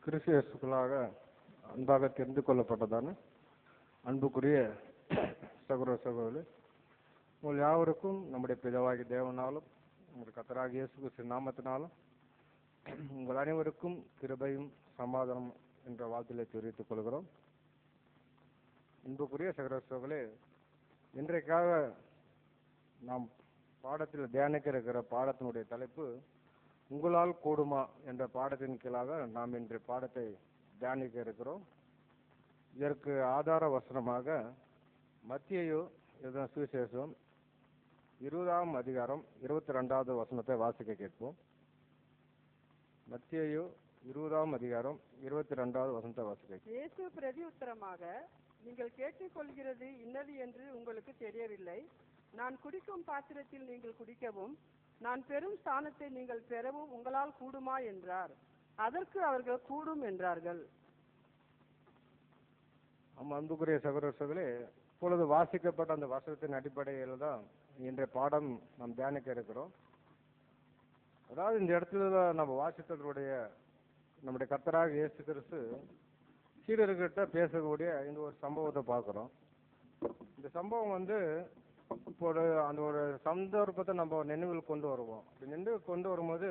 கிறிஸ்துவுக்குள்ளாக அன்பாக தெரிந்து கொள்ளப்பட்டதான அன்புக்குரிய சகோதர சகோதரி, உங்கள் யாவருக்கும் நம்முடைய பிதாவாகிய தேவனாலும் உங்கள் கர்த்தராகிய இயேசு கிறிஸ்து நாமத்தினாலும் உங்கள் அனைவருக்கும் கிருபையும் சமாதானம் என்ற வாழ்த்திலே தெரிவித்துக் கொள்கிறோம். அன்புக்குரிய சகோதர சகோதரர்களே, இன்றைக்காக நாம் பாடத்தில் தியானிக்க இருக்கிற பாடத்தினுடைய தலைப்பு உங்களால் கூடுமா என்ற பாடத்தின் கீழாக நாம் இன்று பாடத்தை தியானிக்க இருக்கிறோம். இதற்கு ஆதார வசனமாக மத்தேயு எழுதின சுவிசேஷம் 20ஆம் அதிகாரம் 22வது வசனத்தை வாசிக்க கேட்போம். மத்தேயு 20ஆம் அதிகாரம் 22வது வசனத்தை வாசிக்க. இயேசு பிரதியுத்தரமாக, நீங்கள் கேட்டுக்கொள்கிறது இன்னது என்று உங்களுக்கு தெரியவில்லை. நான் குடிக்கும் பாத்திரத்தில் நீங்கள் குடிக்கவும் நான் பெரும் ஸ்தானத்தை நீங்கள் பெறவும் உங்களால் கூடுமா என்றார். அதற்கு அவர்கள் கூடும் என்றார்கள். அன்புக்குரிய சகோதர சகோதரர்களே, இப்பொழுது வாசிக்கப்பட்ட அந்த வசனத்தின் அடிப்படையில் தான் இன்றைய பாடம் நாம் தியானிக்க இருக்கிறோம். அதாவது இந்த இடத்துல நம்ம வாசித்ததனுடைய நம்முடைய கர்த்தராகிய இயேசு கிறிஸ்து சீடர்கிட்ட பேசக்கூடிய இந்த ஒரு சம்பவத்தை பார்க்கிறோம். இந்த சம்பவம் இப்போ அந்த ஒரு சந்தர்ப்பத்தை நம்ம நினைவில் கொண்டு வருவோம். நினைவில் கொண்டு வரும்போது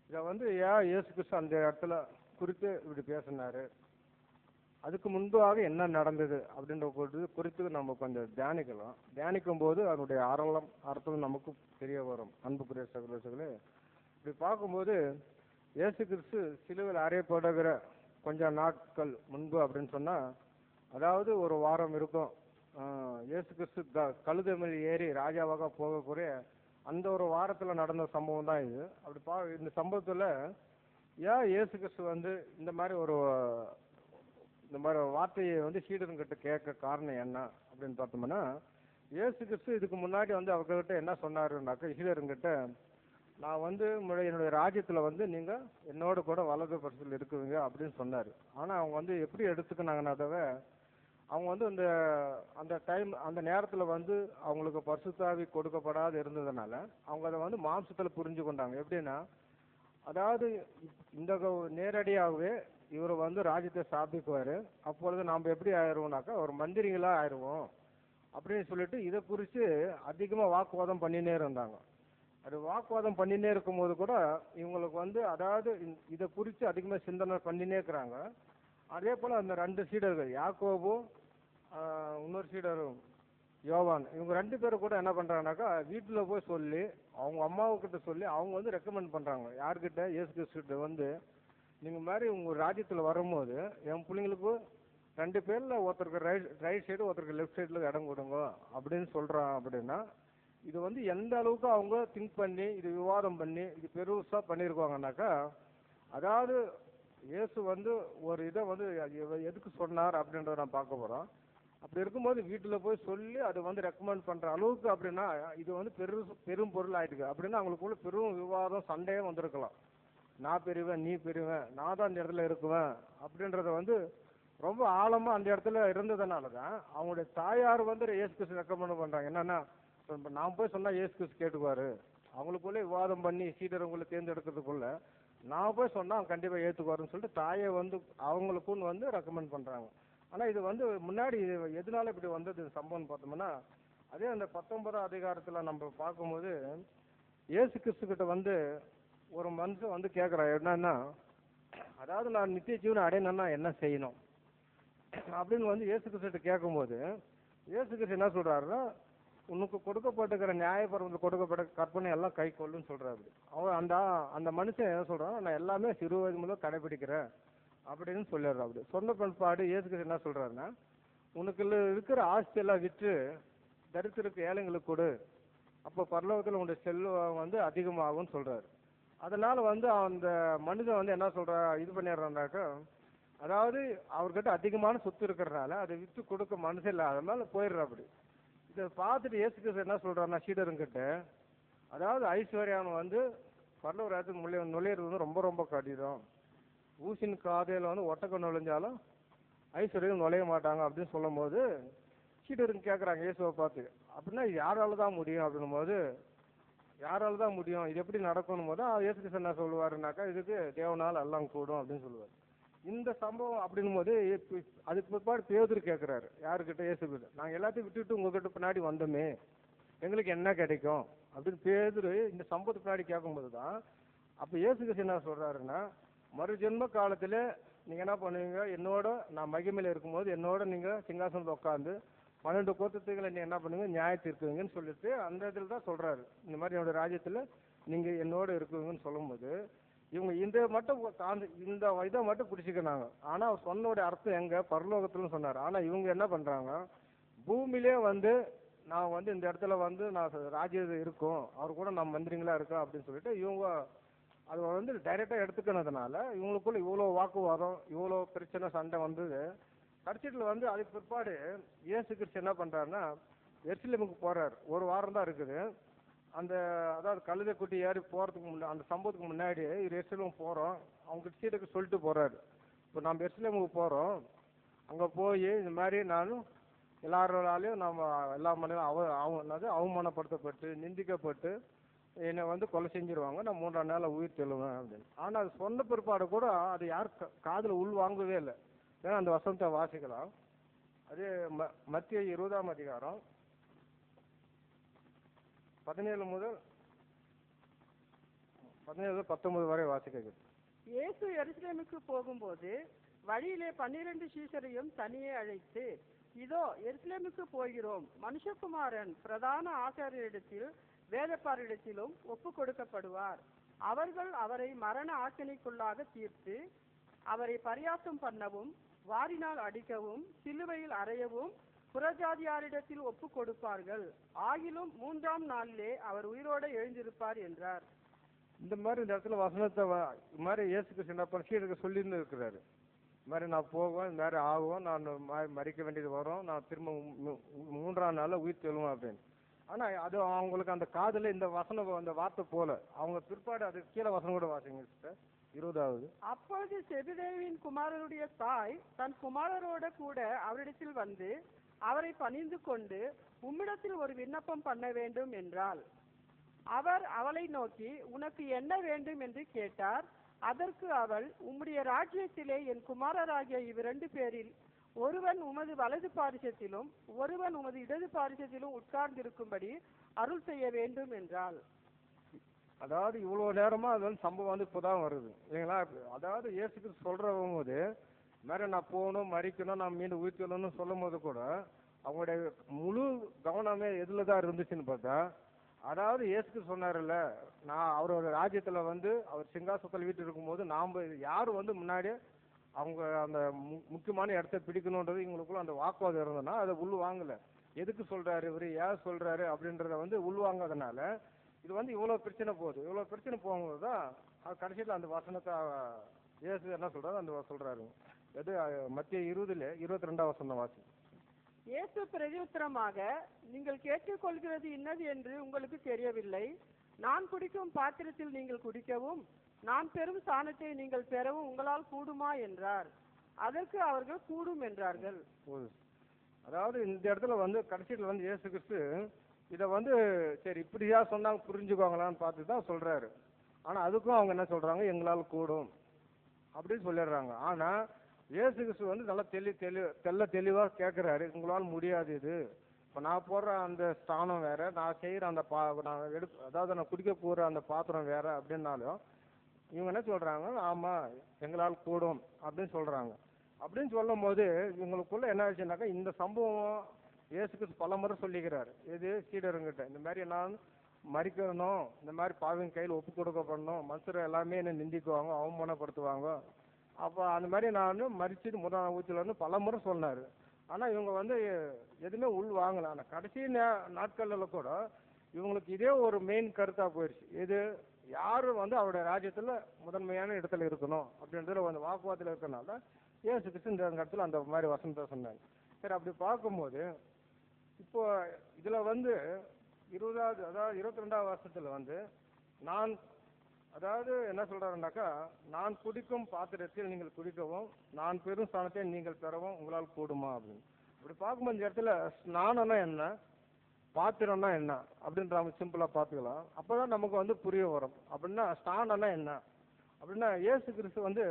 இதை ஏன் இயேசு கிறிஸ்து அந்த இடத்துல குறித்து இப்படி பேசினாரு, அதுக்கு முன்பாக என்ன நடந்தது அப்படின்ற குறித்து நம்ம கொஞ்சம் தியானிக்கலாம். தியானிக்கும் போது அதனுடைய அர்த்தம் நமக்கு தெரிய வரும். அன்புக்குரிய சகோதரர்களே, இப்படி பார்க்கும்போது இயேசு கிறிஸ்து சிலுவையில் அறையப்படுகிற கொஞ்ச நாட்கள் முன்பு அப்படின்னு சொன்னா, அதாவது ஒரு வாரம் இருக்கும். இயேசு கிறிஸ்து கழுதை மேல் ஏறி ராஜாவாக போகக்கூடிய அந்த ஒரு வாரத்துல நடந்த சம்பவம் தான் இது. அப்படி இந்த சம்பவத்துல ஏன் இயேசு கிறிஸ்து இந்த மாதிரி வார்த்தையை சீடர்கிட்ட கேட்க காரணம் என்ன அப்படின்னு பார்த்தோம்னா, இயேசு கிறிஸ்து இதுக்கு முன்னாடி அவர்கிட்ட என்ன சொன்னாருன்னாக்க, சீடருங்கிட்ட நான் என்னுடைய ராஜ்யத்துல நீங்க என்னோட கூட வலது பரிசில் இருக்குவீங்க அப்படின்னு சொன்னாரு. ஆனா அவங்க எப்படி எடுத்துக்கினாங்கன்னாவே, அவங்க அந்த டைம் அந்த நேரத்துல அவங்களுக்கு பரிசுத்தாவி கொடுக்கப்படாது இருந்ததுனால அவங்க அதை மாம்சத்துல புரிஞ்சு கொண்டாங்க. எப்படின்னா, அதாவது இந்த நேரடியாகவே இவர் ராஜ்யத்தை ஸ்தாபிக்குவாரு, அப்பொழுது நாம் எப்படி ஆயிடுவோம்னாக்கா ஒரு மந்திரிகளா ஆயிடுவோம் அப்படின்னு சொல்லிட்டு இதை குறித்து அதிகமா வாக்குவாதம் பண்ணினே இருந்தாங்க. அது வாக்குவாதம் பண்ணினே இருக்கும்போது கூட இவங்களுக்கு அதாவது இதை குறித்து அதிகமா சிந்தனை பண்ணினே இருக்கிறாங்க. அதே போல அந்த 2 சீடர்கள், யாக்கோபும் இன்னொரு சீடரும் யோவான், இவங்க 2 பேரும் கூட என்ன பண்றாங்கனாக்கா வீட்டுல போய் சொல்லி அவங்க அம்மாவுக்கிட்ட சொல்லி அவங்க ரெக்கமெண்ட் பண்றாங்க. யாருக்கிட்ட? இயேசு கிறிஸ்து நீங்க மாதிரி உங்க ராஜ்யத்துல வரும்போது என் பிள்ளைங்களுக்கு 2 பேர்ல ஒருத்தருக்கு ரைட் சைடு ஒருத்தருக்கு லெஃப்ட் சைடுல இடம் கொடுங்க அப்படின்னு சொல்றான். அப்படின்னா இது எந்த அளவுக்கு அவங்க திங்க் பண்ணி இது விவாதம் பண்ணி இது பெருசா பண்ணிருக்காங்கனாக்கா, அதாவது இயேசு ஒரு இதை எதுக்கு சொன்னார் அப்படின்றத நான் பார்க்க போறோம். அப்படி இருக்கும்போது வீட்டுல போய் சொல்லி அது ரெக்கமெண்ட் பண்ற அளவுக்கு அப்படின்னா இது பெரும் பொருள் ஆயிருக்கு. அப்படின்னா அவங்களுக்குள்ள பெரும் விவாதம் சண்டையே வந்திருக்கலாம். நான் பெரியவன், நீ பெரியவன், நான் தான் அந்த இடத்துல இருக்குவேன் அப்படின்றத ரொம்ப ஆழமா அந்த இடத்துல இருந்ததுனாலதான் அவங்களுடைய தாயார் இயேசு கிறிஸ்து ரெக்கமெண்ட் பண்றாங்க. என்னன்னா, நான் போய் சொன்னா இயேசு கிறிஸ்து கேட்டுக்குவாரு, அவங்களுக்குள்ள விவாதம் பண்ணி சீடர்களை தேர்ந்தெடுக்கிறதுக்குள்ள நான் போய் சொன்னா அவங்க கண்டிப்பா ஏத்துக்குவாருன்னு சொல்லிட்டு தாயை அவங்களுக்கும் ரெக்கமெண்ட் பண்றாங்க. ஆனா இது முன்னாடி எதனால இப்படி வந்தது சம்பவம் பார்த்தோம்னா, அதே அந்த 19ஆம் அதிகாரத்துல நம்ம பார்க்கும்போது இயேசு கிறிஸ்து கிட்ட ஒரு மனுஷன் கேட்கிறான். என்னன்னா, அதாவது நான் நித்திய ஜீவனை அடையணும்னா என்ன செய்யணும் அப்படின்னு இயேசு கிறிஸ்து கேட்கும்போது இயேசு கிறிஸ்து என்ன சொல்றாருன்னா, உனக்கு கொடுக்கப்பட்டிருக்கிற நியாயப்பிரமாணத்தில் கொடுக்கப்பட்ட கற்பனை எல்லாம் கை கொள்ளுன்னு சொல்றாரு. அவன் அந்த மனுஷன் என்ன சொல்றான், நான் எல்லாமே சிறு வயது முதல் கடைபிடிக்கிறேன் அப்படின்னு சொல்லிடுறான். அப்படி சொன்ன பண்பாடு இயேசு கிறிஸ்து என்ன சொல்றாருன்னா, உனக்கு இருக்கிற ஆஸ்தி எல்லாம் விற்று தரித்திருக்க ஏழைங்களுக்கு கொடு, அப்போ பரலோகத்தில் உன்னுடைய செல்வம் அதிகமாகும்னு சொல்றாரு. அதனால அந்த மனிதன் என்ன சொல்றா, இது பண்ணிடுறான்னாக்கா, அதாவது அவர்கிட்ட அதிகமான சொத்து இருக்கிறதுனால அதை விற்று கொடுக்க மனசு இல்லாதனால போயிடுறா. அப்படி இதை பார்த்துட்டு இயேசு கிறிஸ்து என்ன சொல்றாருன்னா சீடருங்கிட்ட, அதாவது ஐஸ்வர்யான் பரலோக ராஜ்யத்துக்கு நுழையிறது ரொம்ப ரொம்ப கடினம். ஊசின் காதையில ஒட்டக்கம் நுழைஞ்சாலும் ஐஸ்வர்யம் நுழைய மாட்டாங்க அப்படின்னு சொல்லும் போது சீடருங்க கேட்கறாங்க இயேசுவை பார்த்து, அப்படின்னா யாரால தான் முடியும் அப்படின்னும் போது, யாரால தான் முடியும், இது எப்படி நடக்கணும் போது இயேசு கிறிஸ்து என்ன சொல்லுவாருனாக்கா, இதுக்கு தேவனால் எல்லாம் கூடும் அப்படின்னு சொல்லுவார். இந்த சம்பவம் அப்படின்னும் போது அதுக்கு பிற்பாடு பேதுரு கேட்கிறாரு யாருக்கிட்ட, இயேசுகிட்ட, நாங்கள் எல்லாத்தையும் விட்டுட்டு உங்ககிட்ட பின்னாடி வந்தோமே, எங்களுக்கு என்ன கிடைக்கும் அப்படின்னு பேதுரு இந்த சம்பவத்துக்கு பின்னாடி கேட்கும்போது தான் அப்போ இயேசு கிறிஸ்து என்ன சொல்றாருன்னா, மறுஜென்ம காலத்தில் நீங்கள் என்ன பண்ணுவீங்க, என்னோட நான் மகிமையில் இருக்கும்போது என்னோட நீங்கள் சிங்காசனத்தில் உட்காந்து 12 கோத்திரத்துகளை நீ என்ன பண்ணுவீங்க, நியாயத்து இருக்குவீங்கன்னு சொல்லிட்டு அந்த இதில் தான் சொல்றாரு. இந்த மாதிரி என்னோட ராஜ்யத்தில் நீங்கள் என்னோட இருக்குவீங்கன்னு சொல்லும்போது இவங்க இந்த மட்டும் இந்த இதை மட்டும் பிடிச்சிக்கிறாங்க. ஆனால் அவர் சொன்னோட அர்த்தம் எங்க பரலோகத்துலன்னு சொன்னார். ஆனால் இவங்க என்ன பண்றாங்க, பூமியிலே வந்து நான் வந்து இந்த இடத்துல வந்து நான் ராஜ்யம் இருக்கும், அவர் கூட நான் மந்திரிங்களா இருக்கேன் அப்படின்னு சொல்லிட்டு இவங்க அதை வந்து டைரெக்டாக எடுத்துக்கினதுனால இவங்களுக்குள்ள இவ்வளோ வாக்குவாதம், இவ்வளோ பிரச்சனை, சண்டை வந்தது. கடைசியில் வந்து அதுக்கு பிற்பாடு இயேசு கிறிஸ்து என்ன பண்ணுறாருன்னா எருசலேமுக்கு போகிறார். ஒரு வாரம் தான் இருக்குது. அந்த அதாவது கழுதை குட்டி ஏறி போகிறதுக்கு முன்னாடி, அந்த சம்பவத்துக்கு முன்னாடி எருசலேம் போகிறோம், அவங்க சீட்டுக்கு சொல்லிட்டு போகிறாரு, இப்போ நம்ம எருசலேமுக்கு போகிறோம், அங்கே போய் இந்த மாதிரி நானும் எல்லாராலையும் நம்ம எல்லா மனிதனும் அவமானப்படுத்தப்பட்டு நிந்திக்கப்பட்டு என்னை வந்து கொலை செஞ்சிருவாங்க, நான் 3ஆம் நாள் உயிர் தெழுவேன் அப்படின்னு. ஆனால் அது சொன்ன பிற்பாடு கூட அது யார் காதில் உள் வாங்கவே இல்லை. ஏன்னா அந்த வசனத்தை வாசிக்கலாம். அது மத்திய 20ஆம் அதிகாரம் 17 முதல் 19 வரை வாசிக்கிறது. இயேசு எருசலேமுக்கு போகும்போது வழியிலே 12 சீஷரையும் தனியே அழைத்து, இதோ எருசலேமுக்கு போகிறோம், மனுஷகுமாரன் பிரதான ஆசாரியரிடத்தில் வேதப்பாரிடத்திலும் ஒப்பு கொடுக்கப்படுவார். அவர்கள் அவரை மரண ஆக்கினைக்குள்ளாக தீர்த்து அவரை பரியாசம் பண்ணவும், வாரினால் அடிக்கவும், சிலுவையில் அறையவும் புறஜாதியாரிடத்தில் ஒப்பு கொடுப்பார்கள். ஆகிலும் 3ஆம் நாளிலே அவர் உயிரோடு எழுந்திருப்பார் என்றார். இந்த மாதிரி இந்த இடத்துல வசனத்தை இது மாதிரி இயேசு கிறிஸ்து சீடருக்கு சொல்லிருந்து இருக்கிறாரு. இந்த மாதிரி நான் போவேன், இந்த மாதிரி ஆகுவோம், நான் மறிக்க வேண்டியது வரும், நான் திரும்ப 3ஆம் நாளில் உயிர் தெழுவேன் அப்படின்னு. ஆனால் அது அவங்களுக்கு அந்த காதில் இந்த வசனம் அந்த வார்த்தை போல அவங்க பிற்பாடு அது கீழே வசனம் கூட வாசிங்க சிஸ்டர் 20வது. அப்பொழுது செபதேயுவின் குமாரருடைய தாய் தன் குமாரரோட கூட அவரிடத்தில் வந்து அவரை பணிந்து கொண்டு, உம்மிடத்தில் ஒரு விண்ணப்பம் பண்ண வேண்டும் என்றாள். அவர் அவளை நோக்கி, உனக்கு என்ன வேண்டும் என்று கேட்டார். அதற்கு அவள், உம்முடைய ராஜ்யத்திலே என் குமாரராகிய இவ்விரண்டு பேரில் ஒருவன் உமது வலது பாரிசத்திலும் ஒருவன் உமது இடது பாரிசத்திலும் உட்கார்ந்திருக்கும்படி அருள் செய்ய வேண்டும் என்றாள். அதாவது இவ்வளவு நேரமா அது வந்து சம்பவம் வந்து இப்போதான் வருது இல்லைங்களா. அதாவது இயேசுக்கு சொல்றவங்க போது மேலே நான் போகணும், மறிக்கணும், நான் மீண்டும் உயிர்த்தணும்னு சொல்லும் போது கூட அவங்களுடைய முழு கவனமே எதுல தான் இருந்துச்சுன்னு பார்த்தா, அதாவது இயேசுக்கு சொன்னார்ல, நான் அவரோட ராஜ்யத்துல வந்து அவர் சிங்காசனத்தில் வீட்டு இருக்கும்போது நாம யாரு வந்து முன்னாடியே அவங்க அந்த முக்கியமான இடத்த பிடிக்கணுன்றது இவங்களுக்குள்ள அந்த வாக்குவாதம் இருந்ததுன்னா அதை உள் வாங்கல. எதுக்கு சொல்றாரு இவரு, ஏன் சொல்றாரு அப்படின்றத வந்து உள்வாங்காதனால இது வந்து இவ்வளவு பிரச்சனை போகுது. இவ்வளவு பிரச்சனை போகும்போது தான் கடைசியில் அந்த வசனத்தை இயேசு என்ன சொல்றாரு அந்த சொல்றாரு. எது மத்திய 22ஆம் வசனம் வாசி. இயேசு பிரதியுத்தரமாக, நீங்கள் கேட்டுக்கொள்கிறது இன்னது என்று உங்களுக்கு தெரியவில்லை. நான் குடிக்கும் பாத்திரத்தில் நீங்கள் குடிக்கவும் நான் பெறும் ஸ்தானத்தை நீங்கள் பெறவும் உங்களால் கூடுமா என்றார். அதற்கு அவர்கள் கூடும் என்றார்கள். அதாவது இந்த இடத்துல வந்து கடைசியில் வந்து இயேசு கிறிஸ்து இதை வந்து சரி இப்படியா சொன்னாங்க புரிஞ்சுக்குவாங்களான்னு பார்த்து தான் சொல்றாரு. ஆனா அதுக்கும் அவங்க என்ன சொல்றாங்க, எங்களால் கூடும் அப்படின்னு சொல்லிடுறாங்க. ஆனா இயேசு கிறிஸ்து வந்து நல்லா தெளிவா கேட்கிறாரு, உங்களால் முடியாது, இது இப்போ நான் போடுற அந்த ஸ்தானம் வேற, நான் செய்யற அந்த அதாவது நான் குடிக்க போற அந்த பாத்திரம் வேற அப்படின்னாலும் இவங்க என்ன சொல்றாங்க, ஆமா எங்களால் கூடும் அப்படின்னு சொல்றாங்க. அப்படின்னு சொல்லும் போது இவங்களுக்குள்ள என்ன ஆச்சுன்னாக்கா, இந்த சம்பவம் இயேசுக்கு பல முறை சொல்லிக்கிறாரு. இது சீடருங்கிட்ட, இந்த மாதிரி நான் மறிக்கணும், இந்த மாதிரி பாவின் கையில் ஒப்பு கொடுக்கப்படணும், மனுஷர் எல்லாமே என்னை நிந்திக்குவாங்க, அவமானப்படுத்துவாங்க, அப்போ அந்த மாதிரி நான் மறிச்சுட்டு முதல் ஊற்றிலன்னு பல முறை சொன்னாரு. ஆனால் இவங்க வந்து எதுவுமே உள் வாங்கல. ஆனால் கடைசி நாட்களில் கூட இவங்களுக்கு இதே ஒரு மெயின் கருத்தாக போயிடுச்சு. இது யாரும் வந்து அவருடைய ராஜ்யத்தில் முதன்மையான இடத்துல இருக்கணும் அப்படின்றதுல வந்து வாக்குவாதத்தில் இருக்கனால இயேசு கிறிஸ்து இந்த இடத்துல அந்த மாதிரி வசனத்தை சொன்னாங்க. சரி, அப்படி பார்க்கும்போது இப்போ இதுல வந்து 22ஆம் வருஷத்துல வந்து நான் அதாவது என்ன சொல்றாருனாக்கா, நான் குடிக்கும் பாத்திரத்தில் நீங்கள் குடிக்கவும் நான் பெரும் ஸ்தானத்தை நீங்கள் பெறவும் உங்களால் கூடுமா அப்படின்னு. அப்படி பார்க்கும்போது இந்த இடத்துல ஸ்நானம்னா என்ன, பாத்திரம்னா என்ன அப்படின்ற சிம்பிளா பார்த்துக்கலாம். அப்பதான் நமக்கு வந்து புரிய வரும். அப்படின்னா ஸ்நானம்னா என்ன அப்படின்னா, இயேசு கிறிஸ்து வந்து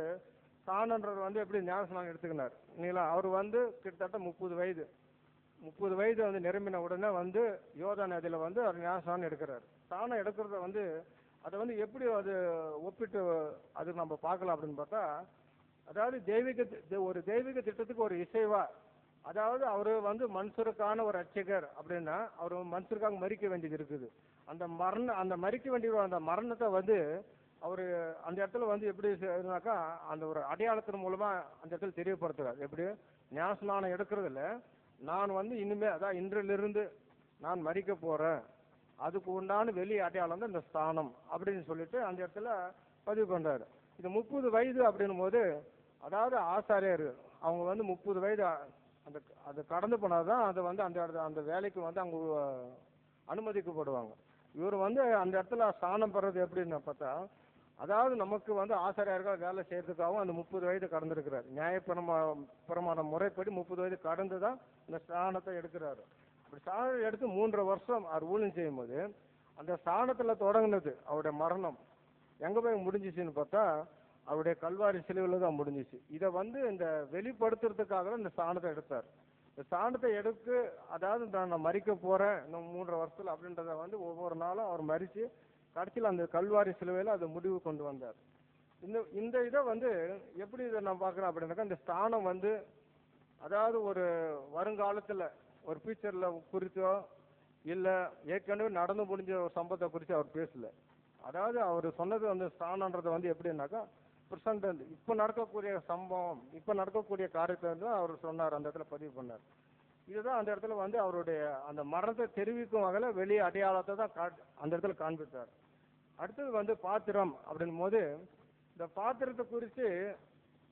ஸ்தானன்றது வந்து எப்படி ஞானஸ்நானம் எடுத்துக்கினார் இல்லைங்களா? அவர் வந்து கிட்டத்தட்ட 30 வயது வந்து நிரம்பின உடனே வந்து யோர்தான் நதியில வந்து அவர் ஞானஸ்நானம் எடுக்கிறார். ஸ்நானம் எடுக்கிறத வந்து அதை வந்து எப்படி அது ஒப்பிட்டு அது நம்ம பார்க்கலாம் அப்படின்னு பார்த்தா, அதாவது ஒரு தெய்வீக திட்டத்துக்கு ஒரு இசைவா, அதாவது அவரு வந்து மனுஷருக்கான ஒரு ரட்சகர் அப்படின்னா அவர் மனுஷருக்காக மறிக்க வேண்டியது இருக்குது. அந்த மறிக்க வேண்டிய அந்த மரணத்தை வந்து அவரு அந்த இடத்துல வந்து எப்படி செய்யறாருனாக்கா, அந்த ஒரு அடையாளத்தின் மூலமா அந்த இடத்துல தெரியப்படுத்துறாரு. எப்படி ஞானஸ்நானம் எடுக்கிறதுல நான் வந்து இனிமே அதான் இன்றிலிருந்து நான் மறிக்க போறேன், அதுக்கு உண்டான வெளி அடையாளம் தான் இந்த ஸ்தானம் அப்படின்னு சொல்லிட்டு அந்த இடத்துல பதிவு பண்றாரு. இது 30 வயது அப்படின்னும் போது, அதாவது ஆசாரியர் அவங்க வந்து 30 வயது அந்த அது கடந்து போனாதான் அதை வந்து அந்த வேலைக்கு வந்து அவங்க அனுமதிக்கப்படுவாங்க. இவர் வந்து அந்த இடத்துல ஸ்தானம் பெறது எப்படின்னு பார்த்தா, அதாவது நமக்கு வந்து ஆசாரியர்கள் வேலை செய்யறதுக்காகவும் அந்த 30 வயது கடந்திருக்கிறார். நியாயப்பிரமாண முறைப்படி 30 வயது கடந்து தான் இந்த ஸ்தானத்தை எடுக்கிறாரு. அப்படி ஸ்தானம் எடுத்து 3.5 வருஷம் அவர் ஊழியம் செய்யும் போது அந்த ஸ்தானத்துல தொடங்கினது அவருடைய மரணம் எங்க போய் முடிஞ்சிச்சுன்னு பார்த்தா, அவருடைய கல்வாரி சிலுவையில தான் முடிஞ்சிச்சு. இதை வந்து இந்த வெளிப்படுத்துறதுக்காக தான் இந்த ஸ்தானத்தை எடுத்தார். இந்த ஸ்தானத்தை எடுத்து, அதாவது நான் மறிக்க போறேன் இன்னும் 3.5 வருஷத்துல அப்படின்றத வந்து ஒவ்வொரு நாளும் அவர் மறிச்சு கடைசியில் அந்த கல்வாரி சிலுவையில அதை முடிவு கொண்டு வந்தார். இந்த இதை வந்து எப்படி இதை நான் பார்க்கிறேன் அப்படின்னாக்கா, இந்த ஸ்தானம் வந்து அதாவது ஒரு வருங்காலத்துல ஒரு ஃபியூச்சர்ல குறித்தோ இல்ல ஏற்கனவே நடந்து முடிஞ்ச ஒரு சம்பவத்தை குறித்து அவர் பேசல. அதாவது அவர் சொன்னது வந்து ஸ்தானன்றது வந்து எப்படின்னாக்கா, பிரசன்ட் இப்ப நடக்கக்கூடிய சம்பவம், இப்ப நடக்கக்கூடிய காரியத்தை வந்து அவர் சொன்னார், அந்த இடத்துல பதிவு பண்ணார். இதுதான் அந்த இடத்துல வந்து அவருடைய அந்த மரணத்தை தெரிவிக்கும் வகையில வெளியே அடையாளத்தை தான் அந்த இடத்துல காண்பித்தார். அடுத்தது வந்து பாத்திரம் அப்படின் போது, இந்த பாத்திரத்தை குறித்து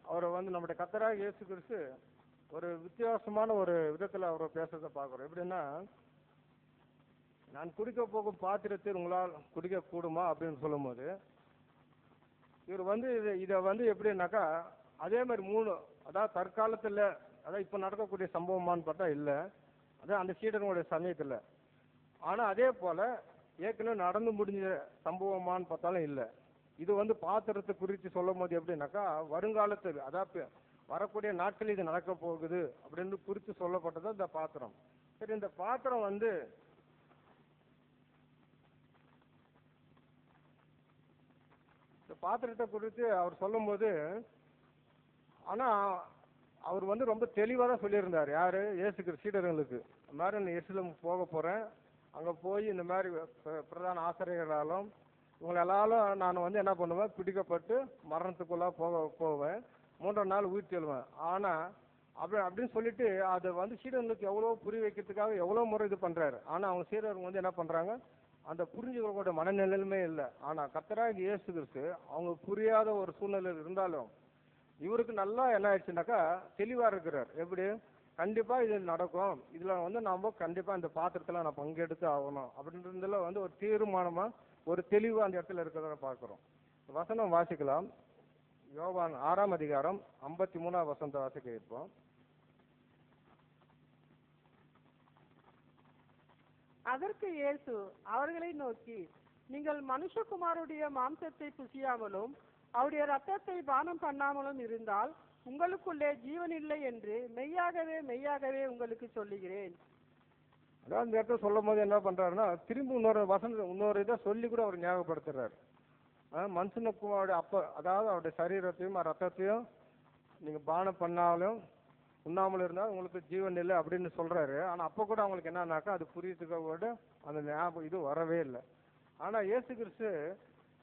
அவரை வந்து நம்முடைய கர்த்தராகிய இயேசு கிறிஸ்து ஒரு வித்தியாசமான ஒரு விதத்துல அவர் பேசுறதை பார்க்கிறோம். எப்படின்னா, நான் குடிக்க போகும் பாத்திரத்தில் உங்களால் குடிக்க கூடுமா அப்படின்னு சொல்லும் போது, இவர் வந்து இதை வந்து எப்படின்னாக்கா, அதே மாதிரி 3 அதாவது தற்காலத்துல, அதாவது இப்ப நடக்கக்கூடிய சம்பவமானு பார்த்தா இல்ல, அதான் அந்த சீடனுடைய சமயத்துல. ஆனா அதே போல ஏற்கனவே நடந்து முடிஞ்ச சம்பவமானு பார்த்தாலும் இல்ல. இது வந்து பாத்திரத்தை குறித்து சொல்லும் போது எப்படின்னாக்கா, வருங்காலத்தில் அதாவது வரக்கூடிய நாட்கள் இது நடக்க போகுது அப்படின்னு குறித்து சொல்லப்பட்டது இந்த பாத்திரம். சரி, இந்த பாத்திரம் வந்து இந்த பாத்திரத்தை குறித்து அவர் சொல்லும் போது, ஆனா அவர் வந்து ரொம்ப தெளிவா தான் சொல்லியிருந்தார். யாரு? இயேசு கிறிஸ்து சீடர்களுக்கு. இந்த மாதிரி நான் எருசலேம் போக போறேன், அங்க போய் இந்த மாதிரி பிரதான ஆசிரியர்களாலும் இவங்களெல்லாலும் நான் வந்து என்ன பண்ணுவேன், பிடிக்கப்பட்டு மரணத்துக்குள்ள போவேன், 3ஆம் நாள் உயிர் தெழுவேன். ஆனா அப்படின்னு சொல்லிட்டு அதை வந்து சீடர்களுக்கு எவ்வளவு புரிய வைக்கிறதுக்காக எவ்வளவு முறை இது பண்றாரு. ஆனா அவங்க சீடர்கள் வந்து என்ன பண்றாங்க, அந்த புரிஞ்சுக்கக்கூடிய மனநிலையுமே இல்லை. ஆனா கர்த்தராகிய இயேசு கிறிஸ்து அவங்க புரியாத ஒரு சூழ்நிலையில் இருந்தாலும் இவருக்கு நல்லா என்ன ஆயிடுச்சுனாக்கா தெளிவா இருக்கிறார். எப்படி கண்டிப்பா இது நடக்கும், இதுல வந்து நாம கண்டிப்பா இந்த பாத்திரத்துல நான் பங்கெடுத்து ஆகணும் அப்படின்றதுல வந்து ஒரு தீர்மானமா ஒரு தெளிவு அந்த இடத்துல இருக்கிறத பார்க்கிறோம். வசனம் வாசிக்கலாம். யோவான் 6ஆம் அதிகாரம் 53ஆம் வசனத்தை வாசிக்க இருப்போம். அதற்கு இயேசு அவர்களை நோக்கி, நீங்கள் மனுஷகுமாருடைய மாம்சத்தை புசியாமலும் அவருடைய ரத்தத்தை பானம் பண்ணாமலும் இருந்தால் உங்களுக்குள்ளே ஜீவன் இல்லை என்று மெய்யாகவே மெய்யாகவே உங்களுக்கு சொல்லுகிறேன். அதாவது இந்த இடத்துல சொல்லும் போது என்ன பண்றாருன்னா, திரும்ப இன்னொரு இதை சொல்லி கூட அவர் ஞாபகப்படுத்துறாரு. மனுஷனுக்கு அதாவது அவருடைய சரீரத்தையும் ரத்தத்தையும் நீங்க பானம் பண்ணாலும் உண்ணாமல் இருந்தால் உங்களுக்கு ஜீவன் இல்லை அப்படின்னு சொல்றாரு. ஆனா அப்ப கூட அவங்களுக்கு என்னன்னாக்கா அது புரியத்துக்க கூட அந்த ஞாபகம் இது வரவே இல்லை. ஆனா இயேசு கிறிஸ்து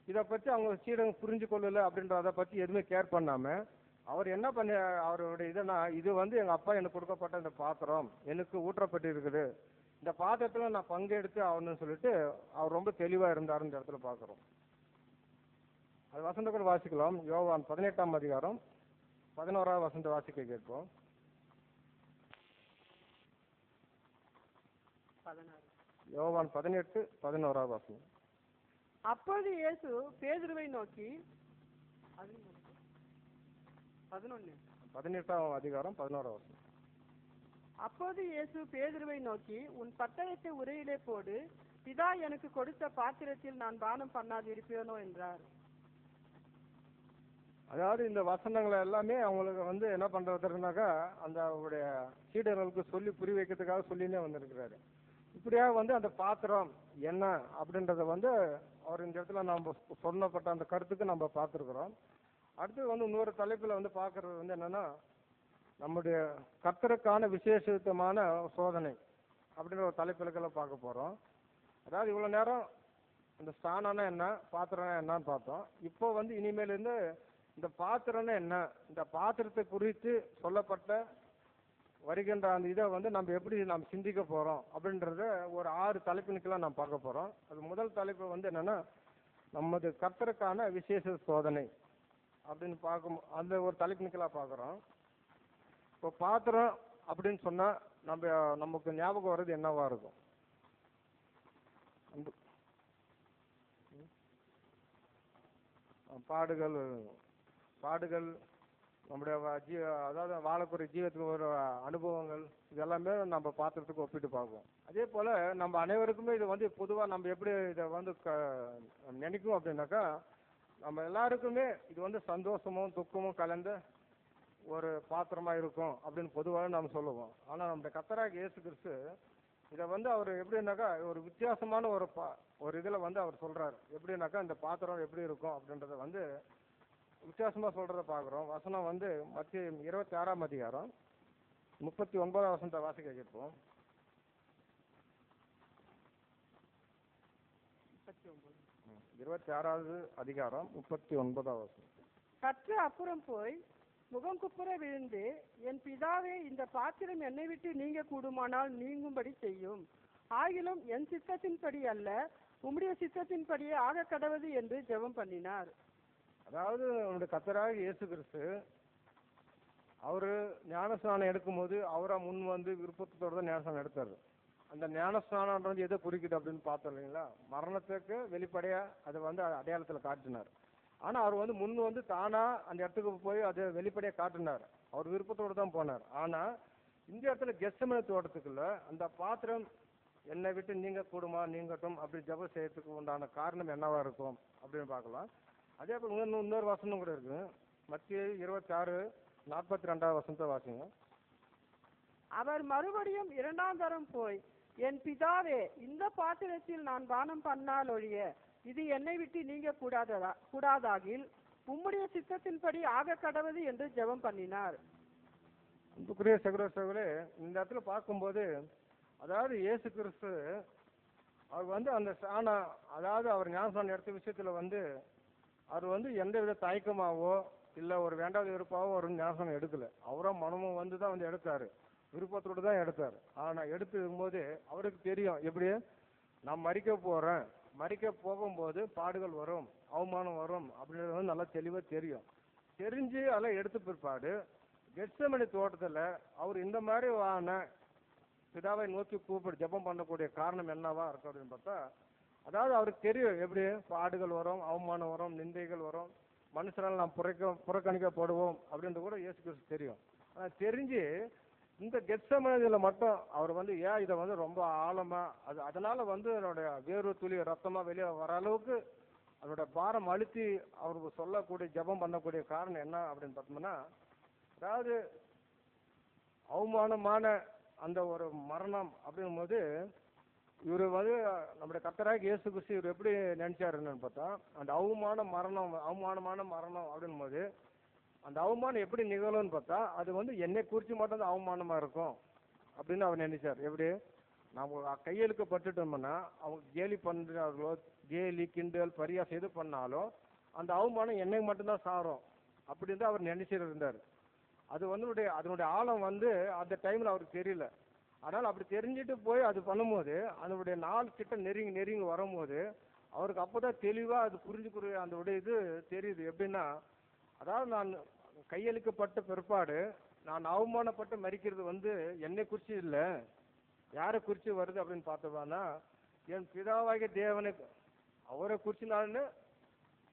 இதை பத்தி அவங்க சீடங்க புரிஞ்சு கொள்ளல அப்படின்ற அதை பத்தி எதுவுமே கேர் பண்ணாம அவர் என்ன பண்ண, அவருடைய இதனா இது வந்து எங்க அப்பா எனக்கு கொடுக்கப்பட்ட இந்த பாத்திரம் எனக்கு ஊற்றப்பட்டு இருக்குது, இந்த பாத்திரத்துல நான் பங்கெடுத்து ஆகணும்னு சொல்லிட்டு அவர் ரொம்ப தெளிவா இருந்தாருன்னு இந்த இடத்துல பாக்குறோம். அது வசந்த கூட வாசிக்கலாம். யோவான் 18ஆம் அதிகாரம் 11ஆம் வசந்த வாசிக்க கேட்போம். 16. யோவான் 18:11 வசனம். அப்பொழுது இயேசு பேதுருவை நோக்கி, 18ஆம் அதிகாரம் 11ஆம் வசனம். அப்போது இயேசு பேதுருவை நோக்கி, உன் பட்டயத்தை உரையிலே போடு, பிதா எனக்கு கொடுத்த பாத்திரத்தில் நான் பானம் பண்ணாது இருப்பேனோ என்றார். அதாவது இந்த வசனங்களை எல்லாமே அவங்களுக்கு வந்து என்ன பண்றதுனாக்கா அந்த அவருடைய சீடர்களுக்கு சொல்லி புரிய வைக்கிறதுக்காக சொல்லினே வந்திருக்கிறாரு. இப்படியா வந்து அந்த பாத்திரம் என்ன அப்படின்றத வந்து அவர் இந்த இடத்துல நம்ம சொன்னப்பட்ட அந்த கருத்துக்கு நம்ம பார்த்துருக்குறோம். அடுத்து வந்து இன்னொரு தலைப்புல வந்து பார்க்கறது வந்து என்னன்னா, நம்முடைய கர்த்தருக்கான விசேஷமான சோதனை அப்படின்ற ஒரு தலைப்புகளை பார்க்க போறோம். அதாவது இவ்வளவு நேரம் இந்த ஸ்தானம்னா என்ன, பாத்திரம்னா என்னன்னு பார்த்தோம். இப்போ வந்து இனிமேல் இருந்து இந்த பாத்திரம்னா என்ன, இந்த பாத்திரத்தை குறித்து சொல்லப்பட்ட வருகின்ற அந்த இதை வந்து நம்ம எப்படி நம்ம சிந்திக்க போறோம் அப்படின்றத ஒரு 6 தலைப்பினுக்கெல்லாம் நாம் பார்க்க போறோம். அது முதல் தலைப்பு வந்து என்னன்னா, நமது கர்த்தருக்கான விசேஷ சோதனை அப்படின்னு பார்க்கும் அந்த ஒரு தலைப்பினுக்கெல்லாம் பார்க்குறோம். இப்போ பாத்திரம் அப்படின்னு சொன்னா நமக்கு ஞாபகம் வர்றது என்னவா இருக்கும்? பாடுகள் பாடுகள் நம்முடைய அதாவது வாழக்கூடிய ஜீவத்துக்கு ஒரு அனுபவங்கள், இதெல்லாமே நம்ம பாத்திரத்துக்கு ஒப்பிட்டு பார்ப்போம். அதே போல நம்ம அனைவருக்குமே இது வந்து பொதுவாக நம்ம எப்படி இதை வந்து நினைக்கும் அப்படின்னாக்கா, நம்ம எல்லாருக்குமே இது வந்து சந்தோஷமும் துக்கமும் கலந்த ஒரு பாத்திரமா இருக்கும் அப்படின்னு பொதுவாக நாம் சொல்லுவோம். ஆனால் நம்முடைய கர்த்தராகிய இயேசு கிறிஸ்து இதை வந்து அவர் எப்படின்னாக்கா ஒரு வித்தியாசமான ஒரு இதில் வந்து அவர் சொல்றாரு. எப்படின்னாக்கா இந்த பாத்திரம் எப்படி இருக்கும் அப்படின்றத வந்து வித்தியாசமா சொல்றத பார்க்குறோம். வசனம் வந்து மத்திய 26ஆம் அதிகாரம் 39ஆம் வசனத்தை வாசிக்க கேட்போம். 26வது அதிகாரம் 39ஆம் வசனம். கற்று அப்புறம் போய் முகம் குப்புற விழுந்து, என் பிதாவே, இந்த பாத்திரம் என்னை விட்டு நீங்க கூடுமானால் நீங்கும்படி செய்யும். ஆகிலும் என் சித்தத்தின்படி அல்ல, உம்முடைய சித்தத்தின்படியே ஆக கடவது என்று ஜெபம் பண்ணினார். அதாவது நம்முடைய கர்த்தராகிய இயேசு கிறிஸ்து அவரு ஞானஸ்நானம் எடுக்கும் போது அவரா முன் வந்து விருப்பத்தோட தான் ஞானஸ்நானம் எடுத்தாரு. அந்த ஞானஸ்நானம்ன்றது எதை குறிக்குது அப்படின்னு பார்த்தோம் இல்லைங்களா? மரணத்துக்கு வெளிப்படையா அதை வந்து அடையாளத்துல காட்டினார். ஆனா அவர் வந்து முன் வந்து தானா அந்த இடத்துக்கு போய் அதை வெளிப்படையா காட்டினார். அவர் விருப்பத்தோடு தான் போனார். ஆனா இந்த இடத்துல கெத்செமனே தோட்டத்துக்குள்ள அந்த பாத்திரம் என்னை விட்டு நீங்க கூடுமா நீங்கட்டும் அப்படி ஜெபம் செய்யறதுக்கு உண்டான காரணம் என்னவா இருக்கும் அப்படின்னு பார்க்கலாம். அதே போல இன்னொரு வசனம் கூட இருக்கு. மத்திய 26:42 வசனத்தை வாசிங்க. அவர் மறுபடியும் 2ஆம் தரம் போய், என் பிதாவே, இந்த பாத்திரத்தில் நான் பானம் பண்ணால் ஒழிய இது என்னை விட்டு நீங்க கூடாதாகில் உம்முடைய சித்தத்தின்படி ஆக கடவது என்று ஜெபம் பண்ணினார். அன்புக்குரிய சகோதரர்களே, இந்த இடத்துல பார்க்கும்போது அதாவது இயேசு கிறிஸ்து அவர் வந்து அந்த அதாவது அவர் ஞானஸ்நானம் எடுத்த விஷயத்துல வந்து அவர் வந்து எந்த வித தயக்கமாவோ இல்லை ஒரு வேண்டாத விருப்பாவோ ஒரு ஞானஸ்நானம் எடுக்கல. அவரோ மனமும் வந்து தான் வந்து எடுத்தாரு, விருப்பத்தோடு தான் எடுத்தார். ஆனால் எடுத்துக்கும்போது அவருக்கு தெரியும் எப்படி நான் மரிக்க போறேன், மரிக்க போகும்போது பாடுகள் வரும், அவமானம் வரும் அப்படின்றது வந்து நல்லா தெளிவாக தெரியும். தெரிஞ்சு அதெல்லாம் எடுத்து பிற்பாடு கெத்செமனே தோட்டத்தில் அவர் இந்த மாதிரி பிதாவை நோக்கி கூப்பிட்டு ஜெபம் பண்ணக்கூடிய காரணம் என்னவா இருக்கும் அப்படின்னு பார்த்தா, அதாவது அவருக்கு தெரியும் எப்படி பாடுகள் வரும், அவமானம் வரும், நிந்தைகள் வரும், மனுஷனால் நாம் புறக்கணிக்கப்படுவோம் அப்படின்றது கூட இயேசு கிறிஸ்து தெரியும். ஆனால் தெரிஞ்சு இந்த கெத்செமனேல மட்டும் அவர் வந்து ஏன் இதை வந்து ரொம்ப ஆழமா அதனால வந்து என்னுடைய வேர்வை துளி ரத்தமா வெளியே வர அளவுக்கு அதோட பாரம் அழுத்தி அவருக்கு சொல்லக்கூடிய ஜெபம் பண்ணக்கூடிய காரணம் என்ன அப்படின்னு பார்த்தோம்னா, அதாவது அவமானமான அந்த ஒரு மரணம் அப்படிங்கும் போது இவர் வந்து நம்முடைய கர்த்தராகிய இயேசு கிறிஸ்து இவர் எப்படி நினைச்சாருன்னு பார்த்தா, அந்த அவமானமான மரணம் அப்படின்னும் போது அந்த அவமானம் எப்படி நிகழும்னு பார்த்தா அது வந்து என்னை குறித்து மட்டும் தான் அவமானமா இருக்கும் அப்படின்னு அவர் நினைச்சார். எப்படி நம்ம கையெழுக்கப்பட்டுட்டோம்னா அவங்க கேலி பண்றாங்களோ, கேலி கிண்டல் பரியாசம் எது பண்ணாலும் அந்த அவமானம் என்னை மட்டும்தான் சாரும் அப்படின்னு தான் அவர் நினைச்சிட்டு இருந்தார். அது வந்து அதனுடைய ஆழம் வந்து அந்த டைம்ல அவருக்கு தெரியல. ஆனால் அப்படி தெரிஞ்சுட்டு போய் அது பண்ணும்போது அதனுடைய நாள் கிட்ட நெருங்கி வரும்போது அவருக்கு அப்போதான் தெளிவா அது புரிஞ்சுக்கிற அந்த இது தெரியுது. எப்படின்னா, அதாவது நான் கையளிக்கப்பட்ட பிற்பாடு நான் அவமானப்பட்டு மரிக்கிறது வந்து என்னை குறிச்சு இல்லை, யாரை குறிச்சு வருது அப்படின்னு பார்த்தோம்னா என் பிதாவாகிய தேவனை அவரை குறிச்சு நான்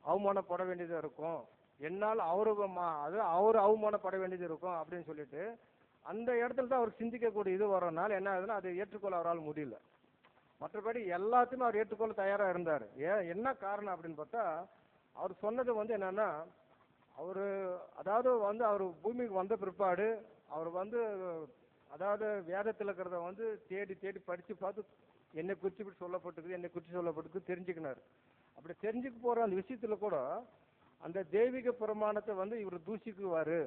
அவமானப்பட வேண்டியதா இருக்கும், என்னால் அவர் அவமானப்பட வேண்டியது இருக்கும் அப்படின்னு சொல்லிட்டு அந்த இடத்துல தான் அவர் சிந்திக்கக்கூடிய இது வரனால என்ன ஆகுதுன்னா அதை ஏற்றுக்கொள்ள அவரால் முடியல. மற்றபடி எல்லாத்தையுமே அவர் ஏற்றுக்கொள்ள தயாரா இருந்தார். என்ன காரணம் அப்படின்னு பார்த்தா அவர் சொன்னது வந்து என்னன்னா, அவரு அதாவது வந்து அவர் பூமிக்கு வந்த பிற்பாடு அவர் வந்து அதாவது வேதத்தில் இருக்கிறத வந்து தேடி தேடி படிச்சு பார்த்து என்னை குறித்து இப்படி சொல்லப்பட்டிருக்கு, என்னை குறித்து சொல்லப்பட்டிருக்கு தெரிஞ்சுக்கினார். அப்படி தெரிஞ்சுக்க போற அந்த விஷயத்துல கூட அந்த தெய்வீக பிரமாணத்தை வந்து இவர் தூஷிக்குவாரு,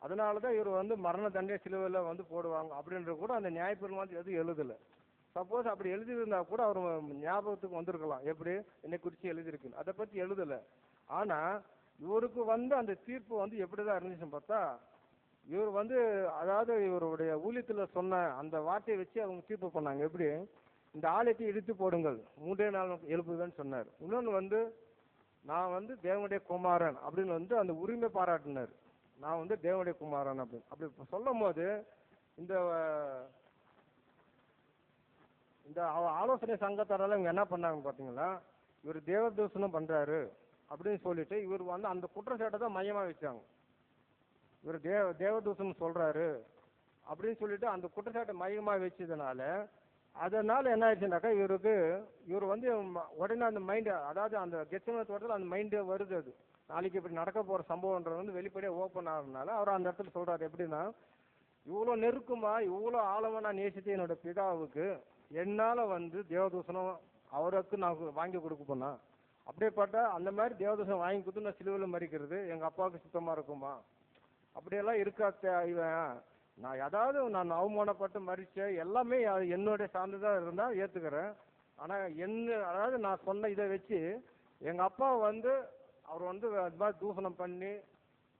அதனாலதான் இவர் வந்து மரண தண்டனை சிலுவையில வந்து போடுவாங்க அப்படின்ற கூட அந்த நியாயப்பிரமாணத்தை எதுவும் எழுதல. சப்போஸ் அப்படி எழுதியிருந்தா கூட அவர் ஞாபகத்துக்கு வந்திருக்கலாம், எப்படி என்னை குறித்து எழுதியிருக்கு, அதை பத்தி எழுதல. ஆனா இவருக்கு வந்து அந்த தீர்ப்பு வந்து எப்படிதான் இருந்துச்சுன்னு பார்த்தா, இவர் வந்து அதாவது இவருடைய ஊழியத்துல சொன்ன அந்த வார்த்தையை வச்சு அவங்க தீர்ப்பு பண்ணாங்க. எப்படி, இந்த ஆலயத்தை இடித்து போடுங்கள் 3 நாள் எழுப்புவேன்னு சொன்னார். இன்னொன்னு வந்து நான் வந்து தேவனுடைய குமாரன் அப்படின்னு வந்து அந்த உரிமை பாராட்டினார். நான் வந்து தேவனுடைய குமாரன் அப்படின்னு அப்படி சொல்லும் போது இந்த இந்த ஆலோசனை சங்கத்தாரால இவங்க என்ன பண்ணாங்கன்னு பாத்தீங்களா, இவர் தேவதூஷணம் பண்றாரு அப்படின்னு சொல்லிட்டு இவர் வந்து அந்த குற்றச்சாட்டை தான் மையமா வச்சாங்க. இவர் தேவதூஷணம் சொல்றாரு அப்படின்னு சொல்லிட்டு அந்த குற்றச்சாட்டை மையமா வச்சதுனால அதனால என்ன ஆயிடுச்சுனாக்கா இவர் வந்து உடனே அந்த மைண்ட், அதாவது அந்த கெச்சமனே தோட்டத்தில் அந்த மைண்டு வருது. அது நாளைக்கு இப்படி நடக்க போற சம்பவம்ன்றது வந்து வெளிப்படையாக ஓப்பன் ஆகுறதுனால அவர் அந்த இடத்துல சொல்றாரு, எப்படின்னா இவ்வளோ நெருக்கமா இவ்வளோ ஆழமா நான் நேசித்த என்னோட பிதாவுக்கு என்னால வந்து தேவதூஷணம் அவருக்கு நான் வாங்கி கொடுக்க போனா, அப்படியேப்பட்ட அந்த மாதிரி தேவதூஷணம் வாங்கி கொடுத்து நான் சிலுவையில் மறிக்கிறது எங்க அப்பாவுக்கு சுத்தமா இருக்குமா? அப்படியெல்லாம் இருக்கா இவன், நான் ஏதாவது நான் அவமானப்பட்டு மறிச்ச எல்லாமே என்னுடைய சார்ந்துதான் இருந்தா ஏத்துக்கிறேன். ஆனா அதாவது நான் சொன்ன இதை வச்சு எங்க அப்பா வந்து அவர் வந்து அது மாதிரி தூஷணம் பண்ணி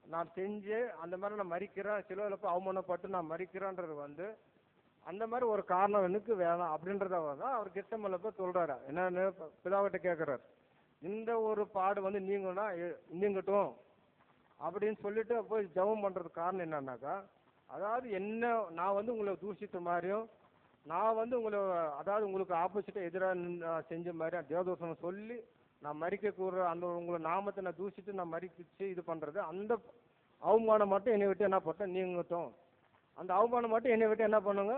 நான் செஞ்சு அந்த மாதிரி நான் மறிக்கிறேன், சிலுவையில் போய் அவமானப்பட்டு நான் மறிக்கிறேன்றது வந்து அந்த மாதிரி ஒரு காரணம் எனக்கு வேணாம் அப்படின்றத தான் அவர் கிட்டமல்ல போய் சொல்றாரு. என்னன்னு பிதாவிட்ட கேட்கிறார், இந்த ஒரு பாடு வந்து நீங்கன்னா நீங்கட்டும் அப்படின்னு சொல்லிட்டு போய் ஜெபம் பண்றதுக்கு காரணம் என்னன்னாக்கா, அதாவது என்ன நான் வந்து உங்களை தூஷித்த மாதிரியும் நான் வந்து உங்களை அதாவது உங்களுக்கு ஆப்போசிட்டா எதிராக செஞ்ச மாதிரி தேவதூஷணம் சொல்லி நான் மறிக்க கூற அந்த உங்களை நாமத்தை நான் தூஷித்து நான் மறிச்சு இது பண்றது, அந்த அவமானம் மட்டும் என்னை விட்டு என்ன பண்ண நீங்கட்டும், அந்த அவமானம் மட்டும் என்னை விட்டு என்ன பண்ணுங்க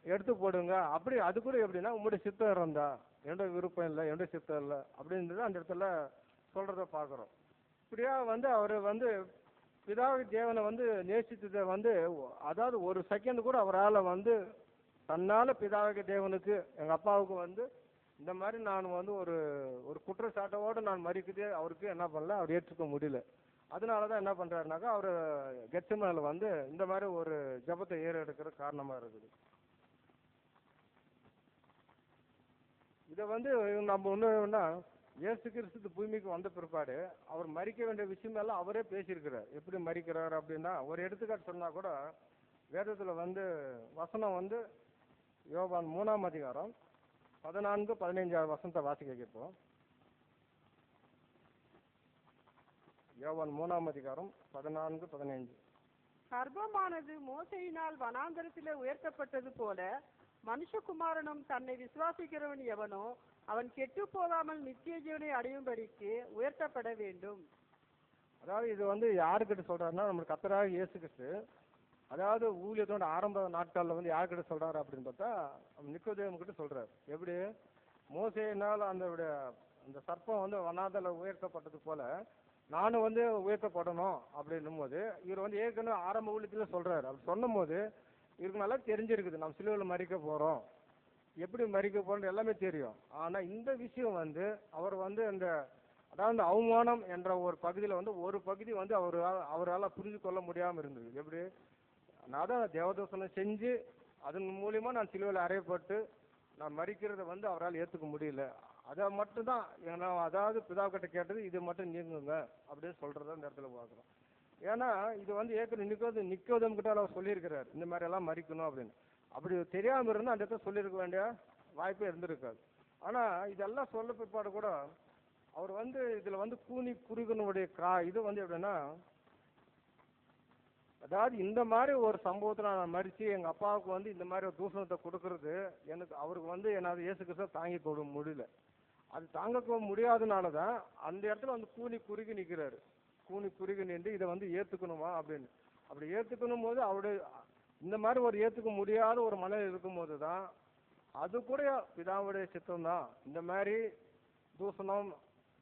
எடுத்து போடுங்க. அப்படி அது கூட எப்படின்னா உங்களுடைய சித்தம் இருந்தா, என்னோட விருப்பம் இல்லை, என்னோட சித்தம் இல்லை அப்படின்றது அந்த இடத்துல சொல்றத பாக்குறோம். இப்படியா வந்து அவர் வந்து பிதாவி தேவனை வந்து நேசித்ததை வந்து அதாவது ஒரு செகண்ட் கூட அவரால் வந்து தன்னால பிதாவிக தேவனுக்கு எங்க அப்பாவுக்கு வந்து இந்த மாதிரி நான் வந்து ஒரு ஒரு குற்றச்சாட்டோடு நான் மறிக்குது அவருக்கு என்ன பண்ணல, அவர் ஏற்றுக்க முடியல. அதனாலதான் என்ன பண்றாருனாக்கா அவர் கெத்செமனேல வந்து இந்த மாதிரி ஒரு ஜெபத்தை ஏறெடுக்கிற காரணமா இருக்குது. இதை வந்து நம்ம ஒண்ணுன்னா இயேசு கிறிஸ்து பூமிக்கு வந்த பிற்பாடு அவர் மறிக்க வேண்டிய விஷயம் எல்லாம் அவரே பேசியிருக்கிறார். எப்படி மறிக்கிறார் அப்படின்னா ஒரு எடுத்துக்காட்டு சொன்னா கூட வேதத்துல வந்து வசனம் வந்து யோவான் 3ஆம் அதிகாரம் 14-15 வசனத்தை வாசிக்க கேட்போம். யோவான் 3ஆம் அதிகாரம் 14-15. கர்ப்பமானது மோசையினால் வனாந்தரத்திலே உயர்த்தப்பட்டது போல மனுஷகுமாரனும் தன்னை விசுவாசிக்கிறவன் எவனோ அவன் கெட்டு போகாமல் நித்திய ஜீவனை அடையும்படிக்கு உயர்த்தப்பட வேண்டும். அதாவது இது வந்து யாருக்கிட்ட சொல்றாருன்னா நம்ம கர்த்தராகிய இயேசு கிறிஸ்து அதாவது ஊழியத்தோட ஆரம்ப நாட்கள்ல வந்து யாருக்கிட்ட சொல்றாரு அப்படின்னு பார்த்தா நிக்கோதேமு கிட்ட சொல்றாரு. எப்படி மோசேயினால் அந்த சர்ப்பம் வந்து வனாந்தரத்துல உயர்த்தப்பட்டது போல நானும் வந்து உயர்த்தப்படணும் அப்படின்னும் போது இவர் வந்து ஏற்கனவே ஆரம்ப ஊழியத்துல சொல்றாரு. அப்படி சொன்னும் போது இவருக்கு நல்லா தெரிஞ்சிருக்குது நம்ம சிலுவையில் மறிக்க போறோம், எப்படி மறிக்க போறோம் எல்லாமே தெரியும். ஆனா இந்த விஷயம் வந்து அவர் வந்து அந்த அதாவது அவமானம் என்ற ஒரு பகுதியில வந்து ஒரு பகுதி வந்து அவரால் புரிஞ்சு கொள்ள முடியாம இருந்தது. எப்படி நான் தான் தேவதூஷணம் செஞ்சு அதன் மூலியமா நான் சிலுவையில் அறையப்பட்டு நான் மறிக்கிறத வந்து அவரால் ஏத்துக்க முடியல. அதை மட்டும்தான் அதாவது பிதாக்கிட்ட கேட்டது இது மட்டும் நீங்குங்க அப்படின்னு சொல்றத இந்த இடத்துல பார்க்குறோம். ஏன்னா இது வந்து ஏற்கனவே நிக்கோதேமு கிட்ட அவர் சொல்லியிருக்கிறார் இந்த மாதிரி எல்லாம் மறிக்கணும் அப்படின்னு. அப்படி தெரியாம இருந்தா அந்த இடத்துல சொல்லியிருக்க வேண்டிய வாய்ப்பே இருந்திருக்காது. ஆனா இதெல்லாம் சொல்ல பிற்பாடு கூட அவர் வந்து இதுல வந்து கூனி குறுகனுடைய இது வந்து எப்படின்னா அதாவது இந்த மாதிரி ஒரு சம்பவத்துல நான் மறிச்சு எங்க அப்பாவுக்கு வந்து இந்த மாதிரி ஒரு தூஷணத்தை கொடுக்கறது எனக்கு அவருக்கு வந்து என்னாவது இயேசு கிறிஸ்துவ தாங்கி கொள்ள முடியல. அது தாங்க முடியாதனாலதான் அந்த இடத்துல வந்து கூனி குறுகி நிக்கிறாரு. கூனி குறுகி நின்று இதை வந்து ஏத்துக்கணுமா அப்படின்னு. அப்படி ஏத்துக்கணும் போது அவருடைய இந்த மாதிரி ஒரு ஏத்துக்க முடியாத ஒரு மனநிலை இருக்கும் போதுதான் அது கூட பிதாவுடைய சித்தம் தான் இந்த மாதிரி தூஷணம்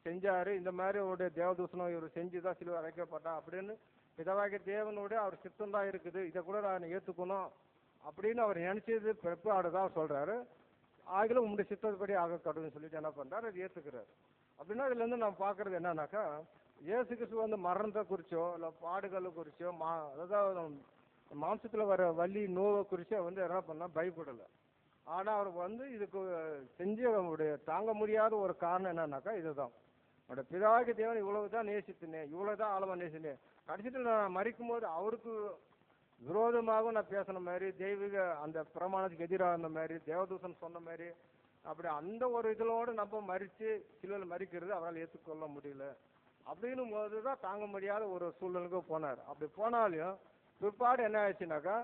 செஞ்சாரு, இந்த மாதிரி ஒரு தேவதூஷணம் இவர் செஞ்சுதான் சிலுவை அழைக்கப்பட்டா அப்படின்னு பிதாவாகிய தேவனுடைய அவர் சித்தம் தான் இருக்குது, இதை கூட நான் ஏத்துக்கணும் அப்படின்னு அவர் நினைச்சது பிற்பாடுதான் அவர் சொல்றாரு. ஆகிலும் உங்களுடைய சித்தப்படி ஆக கடவுள்னு சொல்லிட்டு என்ன பண்றாரு, அது ஏத்துக்கிறாரு. அப்படின்னா இதுல இருந்து நம்ம பாக்குறது என்னன்னாக்கா, இயேசு கிறிஸ்து வந்து மரணத்தை குறிச்சோ இல்ல பாடுகளை குறிச்சோ அதாவது மாம்சத்துல வர வலி நோவை குறிச்சோ வந்து என்ன பண்ணா பயப்படல. ஆனா அவர் வந்து இதுக்கு செஞ்சு அவருடைய தாங்க முடியாத ஒரு காரணம் என்னன்னாக்கா இதுதான், அவருடைய பிதாவாகிய தேவன் இவ்வளவுதான் நேசித்தினேன், இவ்வளவுதான் ஆழமா நேசினேன், கடைசியில் நான் மறிக்கும் போது அவருக்கு விரோதமாக நான் பேசின மாதிரி, தெய்வீக அந்த பிரமாணத்துக்கு எதிராக இருந்த மாதிரி, தேவதூஷன் சொன்ன மாதிரி, அப்படி அந்த ஒரு இதோடு நம்ம மறிச்சு சிலுவையில் மறிக்கிறது அவரால் ஏற்றுக்கொள்ள முடியல. அப்படின்னும் போதுதான் தாங்க முடியாத ஒரு சூழ்நிலைக்கு போனார். அப்படி போனாலும் பிற்பாடு என்ன ஆயிடுச்சுனாக்கா,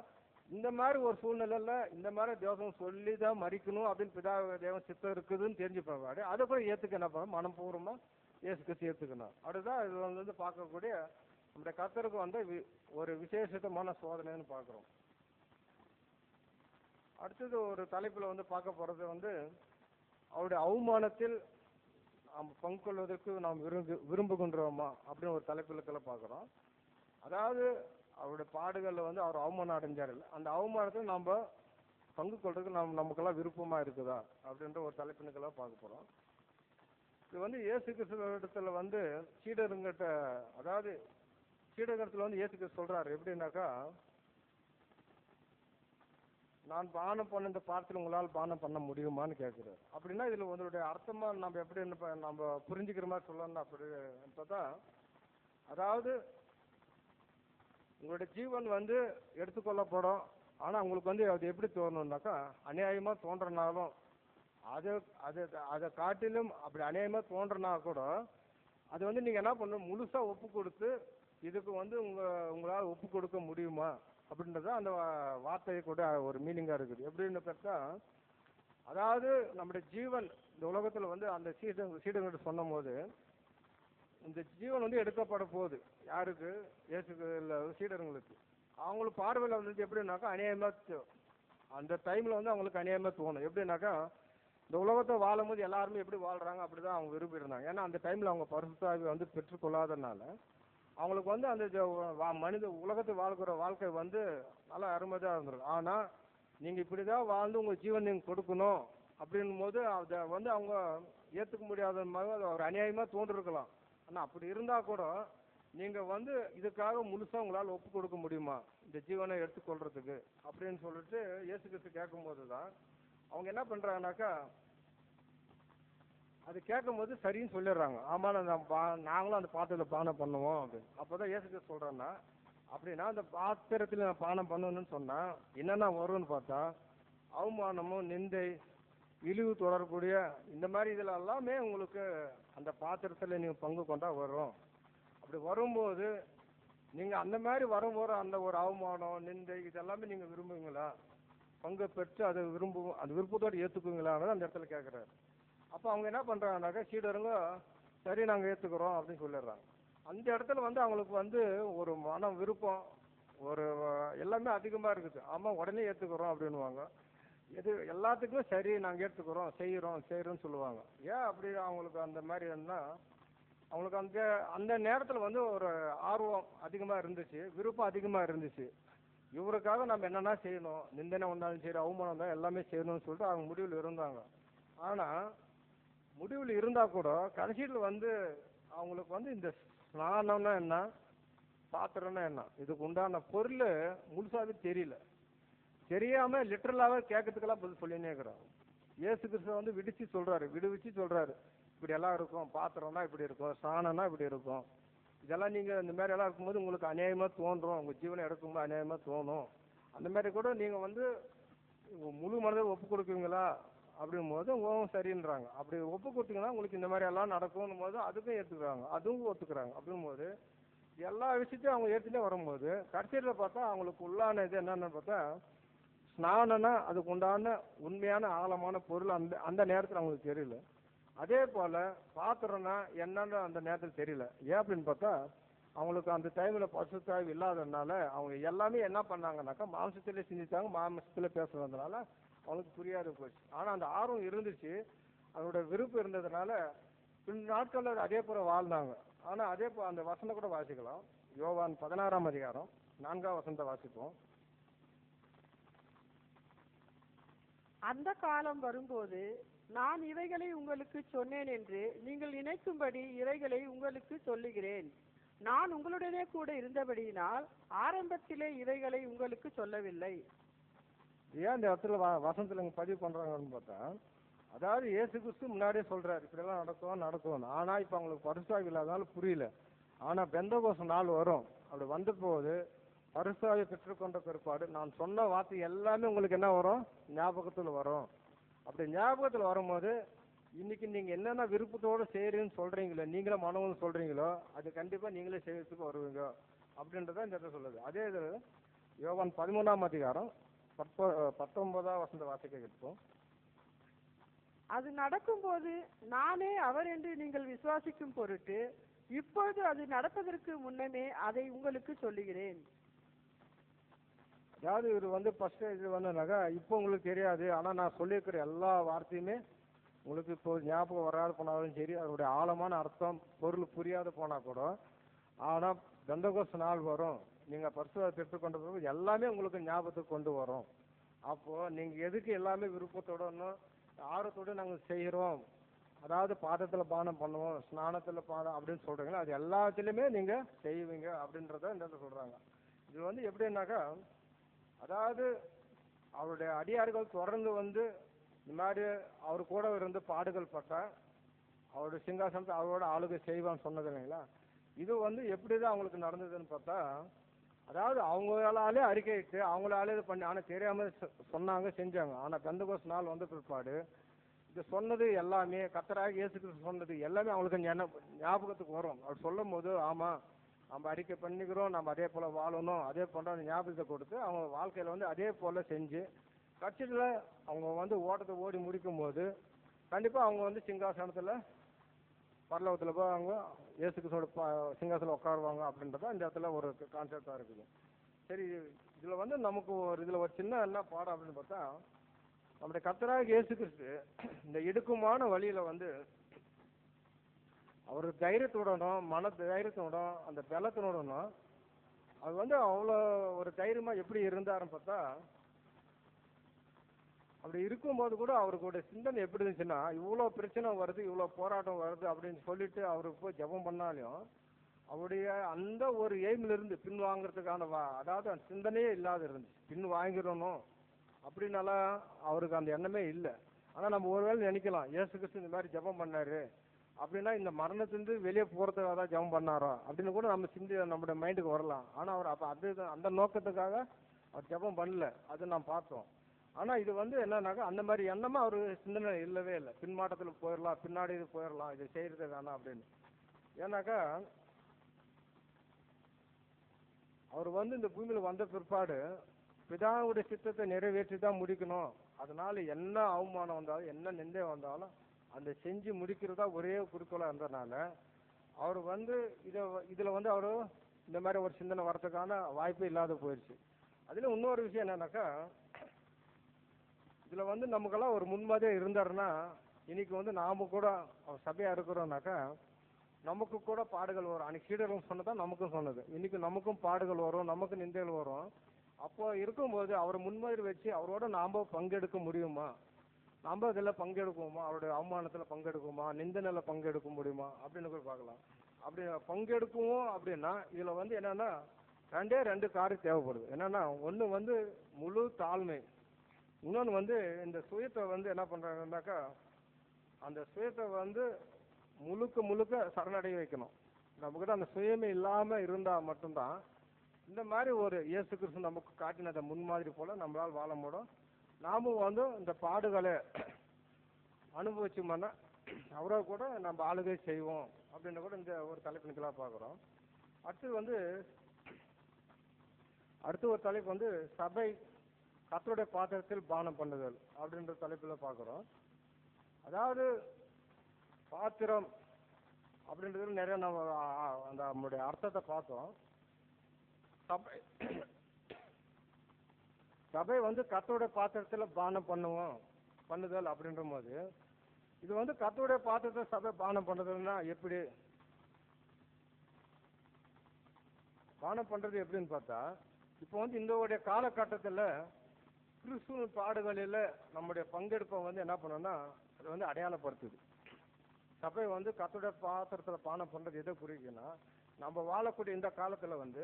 இந்த மாதிரி ஒரு சூழ்நிலையில இந்த மாதிரி தேவதம் சொல்லி தான் மறிக்கணும் அப்படின்னு பிதா தேவன் சித்தம் இருக்குதுன்னு தெரிஞ்சு பிற்பாடு அதை கூட ஏத்துக்க என்ன பண்ண மனப்பூர்வமா இயேசு கிறிஸ்து ஏத்துக்கணும். அப்படிதான் இது வந்து பார்க்கக்கூடிய நம்முடைய கர்த்தருக்கு வந்து ஒரு விசேஷமான சோதனைன்னு பார்க்கிறோம். அடுத்தது ஒரு தலைப்புல வந்து பார்க்க போறது வந்து அவருடைய அவமானத்தில் நாம் பங்கு கொள்வதற்கு நாம் விரும்புகின்றோமா அப்படின்னு ஒரு தலைப்புல பார்க்கிறோம். அதாவது அவருடைய பாடுகள்ல வந்து அவர் அவமானம் அடைஞ்சாரு, அந்த அவமானத்தில் நம்ம பங்கு கொள்றதுக்கு நமக்கெல்லாம் விருப்பமா இருக்குதா அப்படின்ற ஒரு தலைப்பினுக்கெல்லாம் பார்க்க போறோம். இது வந்து இயேசு கிறிஸ்து இடத்துல வந்து சீடருங்கிட்ட, அதாவது சீடகத்துல வந்து இயேசு கிறிஸ்து சொல்றாரு எப்படின்னாக்கா, நான் பானம் பண்ண இந்த பாத்திரம் உங்களால் பானம் பண்ண முடியுமான்னு கேட்கிறாரு. அப்படின்னா இதுல உங்களுடைய அர்த்தமா நம்ம எப்படி நம்ம புரிஞ்சுக்கிற மாதிரி சொல்லணும் அப்படி பார்த்தா, அதாவது உங்களுடைய ஜீவன் வந்து எடுத்துக்கொள்ளப்படும், ஆனா உங்களுக்கு வந்து அது எப்படி தோணும்னாக்கா, அநியாயமா தோன்றனாலும் அது அது அதை காட்டிலும் அப்படி அநியாயமா தோன்றனா கூட அது வந்து நீங்க என்ன பண்ணணும், முழுசா ஒப்பு கொடுத்து இதுக்கு வந்து உங்களால் ஒப்பு கொடுக்க முடியுமா அப்படின்றத அந்த வார்த்தையை கூட ஒரு மீனிங்கா இருக்குது. எப்படின்னு பார்த்தா, அதாவது நம்முடைய ஜீவன் இந்த உலகத்துல வந்து அந்த சீடங்கிட்ட சொன்னும் போது இந்த ஜீவன் வந்து எடுக்கப்பட போகுது. யாருக்கு? இயேசுக்கு சீடர்களுக்கு. அவங்களுக்கு பார்வையில் வந்து எப்படின்னாக்கா அநியாயமா அந்த டைம்ல வந்து அவங்களுக்கு அநியாயமா தோணும். எப்படின்னாக்கா, இந்த உலகத்தை வாழும் போது எல்லாருமே எப்படி வாழ்றாங்க அப்படிதான் அவங்க விரும்பி இருந்தாங்க. ஏன்னா அந்த டைம்ல அவங்க பரிசுத்த ஆவியை வந்து பெற்றுக்கொள்ளாதனால அவங்களுக்கு வந்து அந்த மனித உலகத்தை வாழ்கிற வாழ்க்கை வந்து நல்லா அருமைதான் இருந்திருக்கும். ஆனா நீங்க இப்படிதான் வாழ்ந்து உங்க ஜீவன் நீங்க கொடுக்கணும் அப்படின்னும் போது அதை வந்து அவங்க ஏத்துக்க முடியாத மாதிரி அது ஒரு அநியாயமா தோன்றிருக்கலாம். ஆனா அப்படி இருந்தா கூட நீங்க வந்து இதுக்காக முழுசா உங்களால் ஒப்பு கொடுக்க முடியுமா இந்த ஜீவனை எடுத்துக்கொள்றதுக்கு அப்படின்னு சொல்லிட்டு இயேசு கிறிஸ்து கேட்கும் போதுதான் அவங்க என்ன பண்றாங்கனாக்கா, அது கேட்கும் போது சரின்னு சொல்லிடுறாங்க. ஆமா நாங்களும் அந்த பாத்திரத்துல பானம் பண்ணுவோம் அப்படின்னு. அப்பதான் இயேசு கிறிஸ்து சொல்றேன்னா, அப்படின்னா அந்த பாத்திரத்துல நான் பானம் பண்ணணும்னு சொன்னா என்னென்ன வரும்னு பார்த்தா, அவமானமும் நிந்தை இழிவு தொடரக்கூடிய இந்த மாதிரி இதுல எல்லாமே உங்களுக்கு அந்த பாத்திரத்துல நீங்க பங்கு கொண்டா வரும். அப்படி வரும்போது நீங்க அந்த மாதிரி வரும்போது அந்த ஒரு அவமானம் நிந்தை இதெல்லாமே நீங்க விரும்புவீங்களா, பங்கு பெற்று அதை அந்த விருப்பத்தோடு ஏத்துக்குவீங்களான்னு அந்த இடத்துல கேட்கிறாரு. அப்ப அவங்க என்ன பண்றாங்கன்னாக்கா, சீடருங்க சரி நாங்க ஏத்துக்கிறோம் அப்படின்னு சொல்லிடுறாங்க. அந்த இடத்துல வந்து அவங்களுக்கு வந்து ஒரு மனம் விருப்பம் ஒரு எல்லாமே அதிகமா இருக்குது. ஆமா உடனே ஏத்துக்கிறோம் அப்படின்னுவாங்க. எது எல்லாத்துக்குமே சரி நாங்க ஏத்துக்கிறோம் செய்யறோம்னு சொல்லுவாங்க. ஏன் அப்படி அவங்களுக்கு அந்த மாதிரி இருந்தா, அவங்களுக்கு அந்த அந்த நேரத்துல வந்து ஒரு ஆர்வம் அதிகமா இருந்துச்சு, விருப்பம் அதிகமா இருந்துச்சு. இவருக்காக நம்ம என்னன்னா செய்யணும், நிந்தனை வந்தாலும் சரி அவமானம் தான் எல்லாமே செய்யணும்னு சொல்லிட்டு அவங்க முடிவில் இருந்தாங்க. ஆனா முடிவில் இருந்தா கூட கடைசியில் வந்து அவங்களுக்கு வந்து இந்த ஸ்நானம்னா என்ன, பாத்திரம்னா என்ன, இதுக்கு உண்டான பொருள் முழுசாவே தெரியல. தெரியாம லிட்டரலாவே கேட்கறதுக்கெல்லாம் பதில் சொல்லினே இருக்கிறாங்க. இயேசு கிறிஸ்து வந்து விடுவிச்சு சொல்றாரு இப்படி எல்லாம் இருக்கும், பாத்திரம்னா இப்படி இருக்கும், ஸ்நானம்னா இப்படி இருக்கும், இதெல்லாம் நீங்க இந்த மாதிரி எல்லாம் இருக்கும்போது உங்களுக்கு அநியாயமா தோன்றும், உங்க ஜீவனை எடுக்கும்போது அநியாயமா தோணும். அந்த மாதிரி கூட நீங்க வந்து முழு மனதை ஒப்பு கொடுக்குவீங்களா அப்படின் போது சரின்றாங்க. அப்படி ஒப்பு கொடுத்தீங்கன்னா உங்களுக்கு இந்த மாதிரி எல்லாம் நடக்கும் போது அதுக்கும் ஏத்துக்கிறாங்க, அதுவும் ஒத்துக்கிறாங்க. அப்படின் போது எல்லா விஷயத்தையும் அவங்க ஏற்றுனே வரும்போது கடைசியில பார்த்தா அவங்களுக்கு உள்ளான இது என்னன்னு பார்த்தா, ஸ்நானம்னா அதுக்கு உண்டான உண்மையான ஆழமான பொருள் அந்த நேரத்தில் அவங்களுக்கு தெரியல. அதே போல பாத்திரம்னா என்னன்னு அந்த நேரத்தில் தெரியல. ஏன் அப்படின்னு பார்த்தா, அவங்களுக்கு அந்த டைம்ல பசுத்தாய்வு இல்லாததுனால அவங்க எல்லாமே என்ன பண்ணாங்கன்னாக்கா மாம்சத்திலே சிந்தித்தாங்க, மாம்சத்திலே பேசுறதுனால அவங்களுக்கு புரியாது போச்சு. ஆனா அந்த ஆர்வம் இருந்துச்சு, அதோட விருப்பம் இருந்ததுனால பின் நாட்களில் அதே போல வாழ்ந்தாங்க. ஆனா அதே அந்த வசனம் கூட வாசிக்கலாம். யோவான் 16ஆம் அதிகாரம் 4ஆம் வசனத்தை வாசிப்போம். அந்த காலம் வரும்போது நான் இவைகளை உங்களுக்கு சொன்னேன் என்று நீங்கள் நினைக்கும்படி இவைகளை உங்களுக்கு சொல்லுகிறேன். நான் உங்களுடனே கூட இருந்தபடியினால் ஆரம்பத்திலே இவைகளை உங்களுக்கு சொல்லவில்லை. ஏன் இந்த இடத்துல வசனத்துல இங்க பதிவு பண்றாங்கன்னு பார்த்தா, அதாவது இயேசு கிறிஸ்து முன்னாடியே சொல்றாரு இப்படியெல்லாம் நடக்கும். ஆனா இப்ப அவங்களுக்கு பரிசுத்தாவி இல்லாதனால புரியல. ஆனா பெந்தகோஸ்து நாள் வரும். அப்படி வந்த போது பரிசுத்தாவியை பெற்றுக்கொண்ட பிற்பாடு நான் சொன்ன வார்த்தை எல்லாமே உங்களுக்கு என்ன வரும்? ஞாபகத்துல வரும். அப்படி ஞாபகத்துல வரும்போது இன்னைக்கு நீங்க என்னென்ன விருப்பத்தோட செய்யறீங்கன்னு சொல்றீங்களோ, நீங்களே மனமும் சொல்றீங்களோ, அது கண்டிப்பா நீங்களே செய்யறதுக்கு வருவீங்க அப்படின்றத இந்த இடத்துல சொல்லுது. அதே இது யோவான் 13ஆம் அதிகாரம் 19ஆம் வசனத்தை வாசிக்க கேட்போம். அது நடக்கும்போது நானே அவர் என்று நீங்கள் விசுவாசிக்கும் பொருட்டு இப்பொழுது அது நடப்பதற்கு முன்னமே அதை உங்களுக்கு சொல்லுகிறேன். அதாவது இவர் ஃபர்ஸ்ட் இது வந்தனாக்கா இப்போ உங்களுக்கு தெரியாது. ஆனா நான் சொல்லியிருக்கிற எல்லா வார்த்தையுமே உங்களுக்கு இப்போ ஞாபகம் வராது போனாலும் சரி, அதனுடைய ஆழமான அர்த்தம் பொருள் புரியாது போனா கூட, ஆனா பெந்தகோஸ்து நாள் வரும், நீங்க பரிசுத்தத்தை பெற்றுக்கொண்ட பிறகு எல்லாமே உங்களுக்கு ஞாபகத்துக்கு கொண்டு வரும். அப்போ நீங்க எதுக்கு எல்லாமே விருப்பத்தோட ஆர்வத்தோட நாங்க செய்யறோம், அதாவது பாதத்துல பானம் பண்ணுவோம், ஸ்நானத்துல பானம் அப்படின்னு சொல்றீங்களா, அது எல்லாத்திலுமே நீங்க செய்வீங்க அப்படின்றத இந்த சொல்றாங்க. இது எப்படின்னாக்கா, அதாவது அவருடைய அடியார்கள் தொடர்ந்து இந்த மாதிரி அவர் கூட இருந்து பாடுகள் பட்டா அவருடைய சிங்காசனத்தை அவரோட ஆளுகை செய்வான்னு சொன்னது இல்லைங்களா. இது எப்படிதான் அவங்களுக்கு நடந்ததுன்னு பார்த்தா, அதாவது அவங்களாலே அறிக்கையிட்டு அவங்களாலே இது பண்ணி, ஆனா தெரியாம சொன்னாங்க, செஞ்சாங்க. ஆனா பெந்தகோஸ்து நாள் வந்த பிற்பாடு இது சொன்னது எல்லாமே கர்த்தராகிய இயேசு கிறிஸ்து சொன்னது எல்லாமே அவங்களுக்கு ஞாபகத்துக்கு வரும். அவர் சொல்லும் போது ஆமா நம்ம அறிக்கை பண்ணிக்கிறோம், நம்ம அதே போல வாழணும், அதே போன்ற அந்த ஞாபகத்தை கொடுத்து அவங்க வாழ்க்கையில அதே போல செஞ்சு கட்சியில அவங்க ஓட்டத்தை ஓடி முடிக்கும் போது கண்டிப்பா அவங்க சிங்காசனத்துல பரலோகத்துல போய் அவங்க இயேசு கிறிஸ்துவோட சிங்காசனத்துல உட்காருவாங்க அப்படின்றத இந்த இடத்துல ஒரு கான்செப்டா இருக்குது. சரி, இதுல நமக்கு இதுல ஒரு சின்ன என்ன பாடம் அப்படின்னு பார்த்தா, நம்முடைய கர்த்தராகிய இயேசு கிறிஸ்து இந்த இடுக்கமான வழியில அவர் தைரியத்துடனும் மன தைரியத்தோடும் அந்த பலத்தினோடனும் அது அவ்வளோ ஒரு தைரியமா எப்படி இருந்தாருன்னு பார்த்தா, அப்படி இருக்கும்போது கூட அவருடைய சிந்தனை எப்படி இருந்துச்சுன்னா, இவ்வளோ பிரச்சனை வருது, இவ்வளோ போராட்டம் வருது அப்படின்னு சொல்லிட்டு அவருக்கு போய் ஜெபம் பண்ணாலும் அவருடைய அந்த ஒரு எய்ம்ல இருந்து பின் வாங்குறதுக்கான அதாவது அந்த சிந்தனையே இல்லாத இருந்துச்சு. பின் வாங்கிடணும் அப்படின்னால அவருக்கு அந்த எண்ணமே இல்லை. ஆனா நம்ம ஒருவேளை நினைக்கலாம், இயேசு கிறிஸ்து இந்த மாதிரி ஜெபம் பண்ணாரு அப்படின்னா இந்த மரணத்திலிருந்து வெளியே போறதுக்காக தான் ஜெபம் பண்ணாரோ அப்படின்னு கூட நம்ம நம்முடைய மைண்டுக்கு வரலாம். ஆனா அவர் அப்ப அந்த நோக்கத்துக்காக அவர் ஜெபம் பண்ணல, அது நாம் பார்த்தோம். ஆனா இது என்னன்னாக்கா அந்த மாதிரி எண்ணமா அவரு சிந்தனை இல்லவே இல்லை. பின்மாட்டத்துல போயிடலாம், பின்னாடி இது போயிடலாம், இது செய்யறது வேணாம் அப்படின்னு. ஏன்னாக்கா அவர் இந்த பூமியில வந்த பிற்பாடு பிதாவுடைய சித்தத்தை நிறைவேற்றி தான் முடிக்கணும். அதனால என்ன அவமானம் வந்தாலும் என்ன நிந்தை வந்தாலும் அந்த செஞ்சு முடிக்கிறதா ஒரே குறிக்கோளா இருந்ததுனால அவர் இதுல அவரு இந்த மாதிரி ஒரு சிந்தனை வரதுக்கான வாய்ப்பே இல்லாத போயிடுச்சு. அதுல இன்னொரு விஷயம் என்னன்னாக்கா, இதுல நமக்கெல்லாம் ஒரு முன்மாதிரியா இருந்தாருன்னா இன்னைக்கு நாம கூட சபையா இருக்கிறோம்னாக்கா நமக்கு கூட பாடுகள் வரும். அன்னைக்கு சீடர்கள் சொன்னதான் நமக்கும் சொன்னது, இன்னைக்கு நமக்கும் பாடுகள் வரும், நமக்கு நிந்தைகள் வரும். அப்போ இருக்கும்போது அவரை முன்மாதிரி வச்சு அவரோட நாம பங்கெடுக்க முடியுமா, நாம இதில் பங்கெடுக்குவோமா, அவருடைய அவமானத்துல பங்கெடுக்குமா, நிந்தனையில பங்கெடுக்க முடியுமா அப்படின்னு கூட பார்க்கலாம். அப்படி பங்கெடுக்குவோம் அப்படின்னா இதுல என்னன்னா ரெண்டு காரியம் தேவைப்படுது. என்னன்னா ஒண்ணு முழு தாழ்மை, இன்னொன்னு இந்த சுயத்தை என்ன பண்றாங்கன்னாக்கா அந்த சுயத்தை முழுக்க சரணடைய வைக்கணும். நமக்கு அந்த சுயமே இல்லாம இருந்தா மட்டும்தான் இந்த மாதிரி ஒரு இயேசு கிறிஸ்து நமக்கு காட்டினத முன்மாதிரி போல நம்மளால் வாழ முடியும். நாமும் இந்த பாடுகளை அனுபவிச்சோம்னா அவரை கூட நம்ம ஆளுகை செய்வோம் அப்படின்னு கூட இந்த ஒரு தலைப்பு பார்க்குறோம். அடுத்து ஒரு தலைப்பு சபை கர்த்தருடைய பாத்திரத்தில் பானம் பண்ணுதல் அப்படின்ற தலைப்புல பார்க்குறோம். அதாவது பாத்திரம் அப்படின்றது நிறைய நம்ம அந்த நம்மளுடைய அர்த்தத்தை பார்த்தோம். சபை கர்த்தருடைய பாத்திரத்துல பானம் பண்ணுதல் அப்படின்ற போது இது வந்து கர்த்தருடைய பாத்திரத்தை சபை பானம் பண்றதுன்னா எப்படி பானம் பண்றது எப்படின்னு பார்த்தா, இப்போ வந்து இந்த காலகட்டத்தில் கிறிஸ்துவ பாடுகளில் நம்முடைய பங்கெடுப்பை வந்து என்ன பண்ணோம்னா அது வந்து அடையாளப்படுத்துது. சபை வந்து கர்த்தருடைய பாத்திரத்தில் பானம் பண்றது எதை குறிக்குன்னா, நம்ம வாழக்கூடிய இந்த காலத்துல வந்து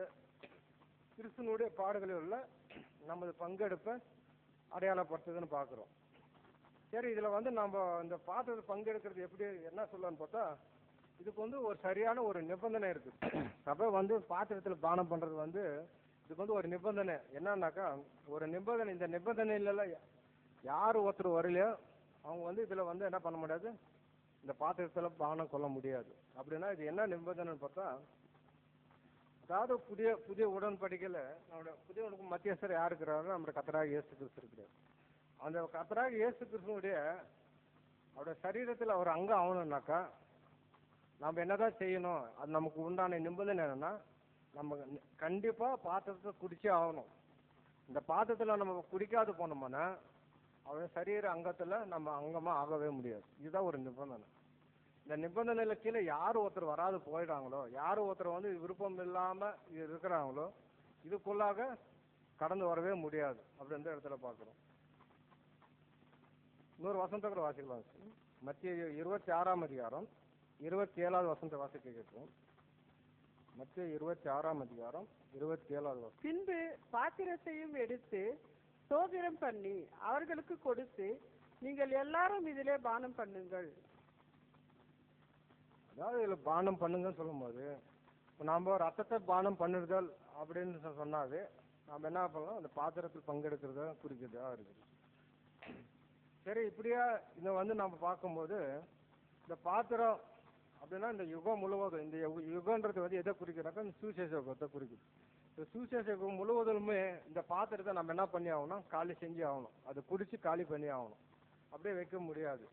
கிறிஸ்துவனுடைய பாடுகளில் உள்ள நமது பங்கெடுப்பை அடையாளப்படுத்துதுன்னு பார்க்குறோம். சரி, இதுல வந்து நம்ம இந்த பாத்திரத்தை பங்கெடுக்கிறது எப்படி என்ன சொல்லலாம்னு பார்த்தா, இதுக்கு வந்து ஒரு சரியான ஒரு நிபந்தனை இருக்கு. சபை வந்து பாத்திரத்தில் பானம் பண்றது வந்து இதுக்கு வந்து ஒரு நிபந்தனை என்னன்னாக்கா, ஒரு நிபந்தனை, இந்த நிபந்தனையில யார் ஒருத்தர் வரலையோ அவங்க வந்து இதுல வந்து என்ன பண்ண முடியாது, இந்த பாத்திரத்துல பானம் கொள்ள முடியாது. அப்படின்னா இது என்ன நிபந்தனைன்னு பார்த்தா, அதாவது புதிய புதிய உடன்படிக்கையில நம்முடைய புதிய மத்தியஸ்தர் யார் இருக்கிறாரோ நம்முடைய கர்த்தராகிய இயேசு கிறிஸ்து இருக்கிறார். அந்த கர்த்தராகிய இயேசு கிறிஸ்துனுடைய அவருடைய சரீரத்தில் அவர் அங்கம் ஆகணும்னாக்கா நம்ம என்னதான் செய்யணும், அது நமக்கு உண்டான நிபந்தனை என்னன்னா, நம்ம கண்டிப்பா பாத்திரத்தை குடிச்சே ஆகணும். இந்த பாத்திரத்துல நம்ம குடிக்காது போனோம்னா அவருடைய சரீர அங்கத்துல நம்ம அங்கமா ஆகவே முடியாது. இதுதான் ஒரு நிபந்தனை. இந்த நிபந்தனையில கீழே யார் ஒருத்தர் வராது போயிடாங்களோ, யார் ஒருத்தர் வந்து விருப்பம் இல்லாம இருக்கிறாங்களோ இதுக்குள்ளாக கடந்து வரவே முடியாது அப்படின்ற இடத்துல பார்க்கிறோம். இன்னொரு வசனத்தை கூட வாசிக்கலாம். மத்திய 26ஆம் அதிகாரம் 27வது வசனத்தை வாசிக்க கேட்போம். மத்திய 26ஆம் அதிகாரம் 27வது வசனம். பின்பு பாத்திரத்தையும் எடுத்து ஸ்தோத்திரம் பண்ணி அவர்களுக்கு கொடுத்து, நீங்கள் எல்லாரும் இதிலே பானம் பண்ணுங்கள். அதாவது இதுல பானம் பண்ணுங்கன்னு சொல்லும்போது, இப்போ நம்ம ரத்தத்தை பானம் பண்ணுதல் அப்படின்னு சொன்னாவே நம்ம என்ன பண்ணலாம், அந்த பாத்திரத்தில் பங்கெடுக்கிறத குறிக்கிறதா இருக்குது. சரி, இப்படியா இதை வந்து நம்ம பார்க்கும்போது இந்த பாத்திரம் அப்படின்னா இந்த யுகம் முழுவதும், இந்த யுகன்றது வந்து எதை குறிக்கிறாக்கா, இந்த சுவிசேஷ யுகத்தை குறிக்குது. இந்த சுவிசேஷ யுகம் முழுவதுமே இந்த பாத்திரத்தை நம்ம என்ன பண்ணி ஆகணும், காலி செஞ்சு ஆகணும். அதை குடிச்சு காலி பண்ணி ஆகணும், அப்படியே வைக்க முடியாது.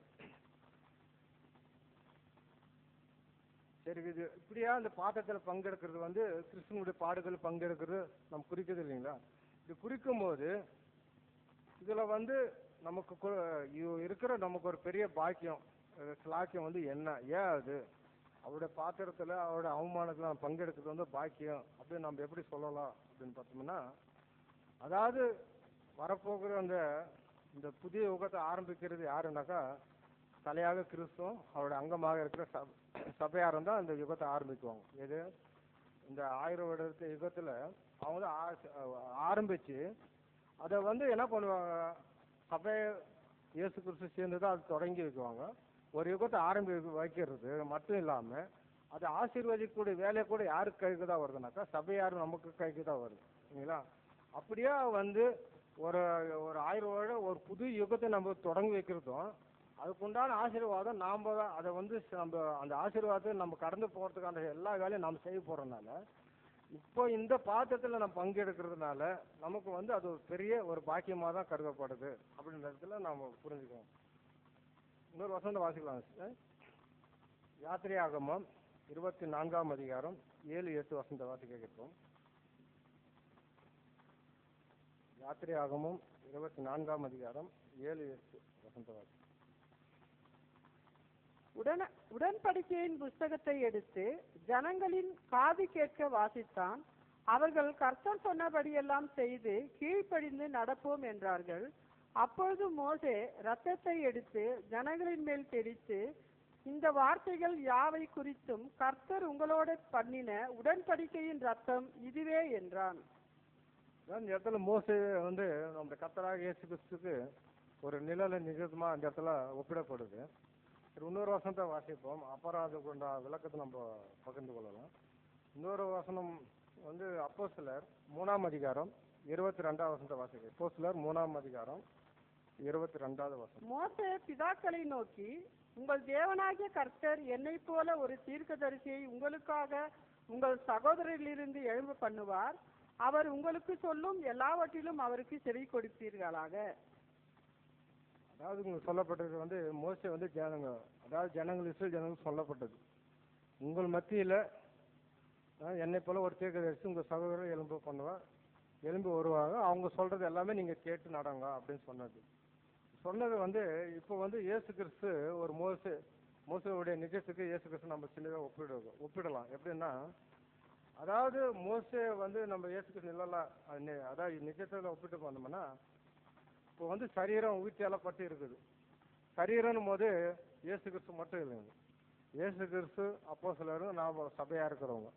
சரி, இது இப்படியா இந்த பாத்திரத்தில் பங்கெடுக்கிறது வந்து கிறிஸ்துவனுடைய பாடுகள் பங்கெடுக்கிறது நம்ம குறிக்கிறது இல்லைங்களா. இது குறிக்கும் போது இதுல வந்து நமக்கு இருக்கிற நமக்கு ஒரு பெரிய பாக்கியம் ஸ்லாக்கியம் வந்து என்ன, ஏன் அது அவருடைய பாத்திரத்துல அவருடைய அவமானத்துல நம்ம பங்கெடுக்கிறது வந்து பாக்கியம் அப்படின்னு நம்ம எப்படி சொல்லலாம் அப்படின்னு பார்த்தோம்னா, அதாவது வரப்போகிற இந்த புதிய யுகத்தை ஆரம்பிக்கிறது யாருன்னாக்கா, தலையாக கிறிஸ்துவும் அவருடைய அங்கமாக இருக்கிற சபையாரம் தான் இந்த யுகத்தை ஆரம்பிக்குவாங்க. எது இந்த 1000 வருட யுகத்துல அவங்க ஆரம்பிச்சு அதை வந்து என்ன பண்ணுவாங்க, சபை இயேசு கிறிஸ்து சேர்ந்துதான் அது தொடங்கி வைக்குவாங்க. ஒரு யுகத்தை ஆரம்பி வைக்கிறது மட்டும் இல்லாம அது ஆசீர்வதிக்கூடிய வேலை கூட யாருக்கு கைக்கு தான் வருதுனாக்கா, சபையாரும் நமக்கு கைக்கு தான் வருது இல்லைங்களா. அப்படியே வந்து ஒரு 1000 வருடம் ஒரு புது யுகத்தை நம்ம தொடங்கி வைக்கிறதும் அதுக்குண்டான ஆசீர்வாதம் நாம் தான் அதை வந்து நம்ம அந்த ஆசீர்வாதத்தை நம்ம கடந்து போகிறதுக்கான எல்லா வேலையும் நாம் செய்ய போகிறதுனால, இப்போ இந்த பாத்திரத்தில் நம்ம பங்கெடுக்கிறதுனால நமக்கு வந்து அது ஒரு பெரிய ஒரு பாக்கியமாக தான் கருதப்படுது அப்படின்றதுல நாம் புரிஞ்சுக்கணும். இன்னொரு வசனத்தை வாசிக்கலாம். யாத்திரையாகமம் 24ஆம் அதிகாரம் 7-8 வசனத்தை வாசிக்க கேட்போம். யாத்திரையாகமம் 24ஆம் அதிகாரம் 7-8 வசனத்தை வாசி. உடன்படிக்கையின் புஸ்தகத்தை எடுத்து ஜனங்களின் காது கேட்க வாசித்தான். அவர்கள் கர்த்தர் சொன்னபடியெல்லாம் செய்து கீழ்ப்படிந்து நடப்போம் என்றார்கள். அப்பொழுது மோசே இரத்தத்தை எடுத்து ஜனங்களின் மேல் தெளித்து, இந்த வார்த்தைகள் யாவை குறித்தும் கர்த்தர் உங்களோட பண்ணின உடன்படிக்கையின் ரத்தம் இதுவே என்றான். இந்த இடத்துல மோசே வந்து நம்ம கர்த்தராகிய இயேசு கிறிஸ்துக்கு ஒரு நிழல நிஜமா அந்த இடத்துல ஒப்பிடப்படுது. இன்னொரு வசனத்தை வாசிப்போம், அப்புறம் அது கொண்ட விளக்கத்தை நம்ம பகிர்ந்து கொள்ளலாம். இன்னொரு வசனம் வந்து அப்போஸ்தலர் 3ஆம் அதிகாரம் 22வது வசனத்தை வாசிக்க. அப்போஸ்தலர் 3ஆம் அதிகாரம் 22வது வசனம். மோசே பிதாக்களை நோக்கி, உங்கள் தேவனாகிய கர்த்தர் என்னை போல ஒரு தீர்க்கதரிசியை உங்களுக்காக உங்கள் சகோதரரிலிருந்து எழும்ப பண்ணுவார். அவர் உங்களுக்கு சொல்லும் எல்லாவற்றிலும் அவருக்கு செவி கொடுப்பீர்களாக. அதாவது உங்களுக்கு சொல்லப்பட்டது வந்து மோசே வந்து ஜனங்கள் இஸ்ரேல் ஜனங்களுக்கு சொல்லப்பட்டது, உங்கள் மத்தியில என்னை போல ஒரு தீர்க்கதரிசி உங்க சகோதரர் எழும்பி வருவாங்க, அவங்க சொல்றது எல்லாமே நீங்க கேட்டு நடங்க அப்படின்னு சொன்னது. சொன்னது வந்து இப்போ வந்து இயேசு கிறிஸ்து ஒரு மோசேவுடைய நிஜத்துக்கு இயேசு கிறிஸ்து நம்ம சின்னதாக ஒப்பிடலாம். எப்படின்னா, அதாவது மோசே வந்து நம்ம இயேசு கிறிஸ்து இல்லலாம், அதாவது நிஜத்தில் ஒப்பிட்டு பார்த்தோம்னா, இப்போ வந்து சரீரம் உயிர்த்தேலப்பட்டு இருக்குது. சரீரம்னு போது இயேசு கிறிஸ்து மட்டும் இல்லைங்க. இயேசு கிறிஸ்து அப்போஸ்தலரும் நாம் சபையா இருக்கிறவங்க.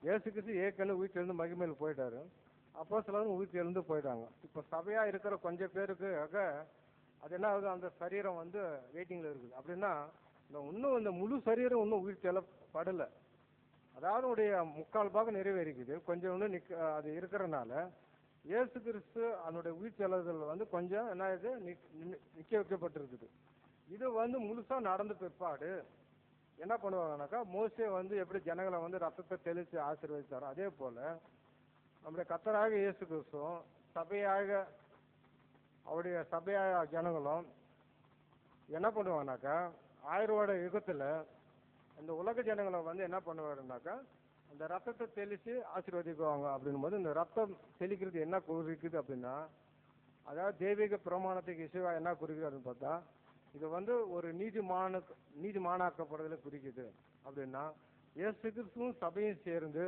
இயேசு கிறிஸ்து ஏற்கனவே உயிர்த்தெழுந்து மகிமையில் போயிட்டாரு. அப்போஸ்தலரும் உயிர்த்தெழுந்து போயிட்டாங்க. இப்போ சபையா இருக்கிற கொஞ்சம் பேருக்கு அது என்ன ஆகுது, அந்த சரீரம் வந்து வெயிட்டிங்ல இருக்குது. அப்படின்னா இன்னும் இந்த முழு சரீரம் இன்னும் உயிர்த்தெழப்படலை. அதாவது உடைய முக்கால் பாகம் நிறைவேறிக்குது, கொஞ்சம் இன்னும் அது இருக்கிறனால இயேசு கிறிஸ்து அதனுடைய உயிர்த்தெழுதல் வந்து கொஞ்சம் என்ன ஆகுது, நிக்க வைக்கப்பட்டிருக்குது. இது வந்து முழுசா நடந்த பிற்பாடு என்ன பண்ணுவாங்கன்னாக்கா, மோசே வந்து எப்படி ஜனங்களை வந்து ரத்தத்தை தெளித்து ஆசீர்வதித்தாரோ அதே போல நம்முடைய கர்த்தராக இயேசு கிறிஸ்துவும் அவருடைய சபையாக ஜனங்களும் என்ன பண்ணுவாங்கனாக்கா, 1000 வருட யுகத்துல இந்த உலக ஜனங்களை வந்து என்ன பண்ணுவாருனாக்கா, அந்த ரத்தத்தை தெளித்து ஆசீர்வதிக்குவாங்க. அப்படின்னும் போது இந்த ரத்தம் தெளிக்கிறது என்ன குறிக்குது அப்படின்னா, அதாவது தெய்வீக பிரமாணத்துக்கு இசைவா என்ன குறிக்குது அப்படின்னு பார்த்தா, இது வந்து ஒரு நீதிமானாக்கப்படுதலை குறிக்குது. அப்படின்னா இயேசு கிறிஸ்துவும் சபையும் சேர்ந்து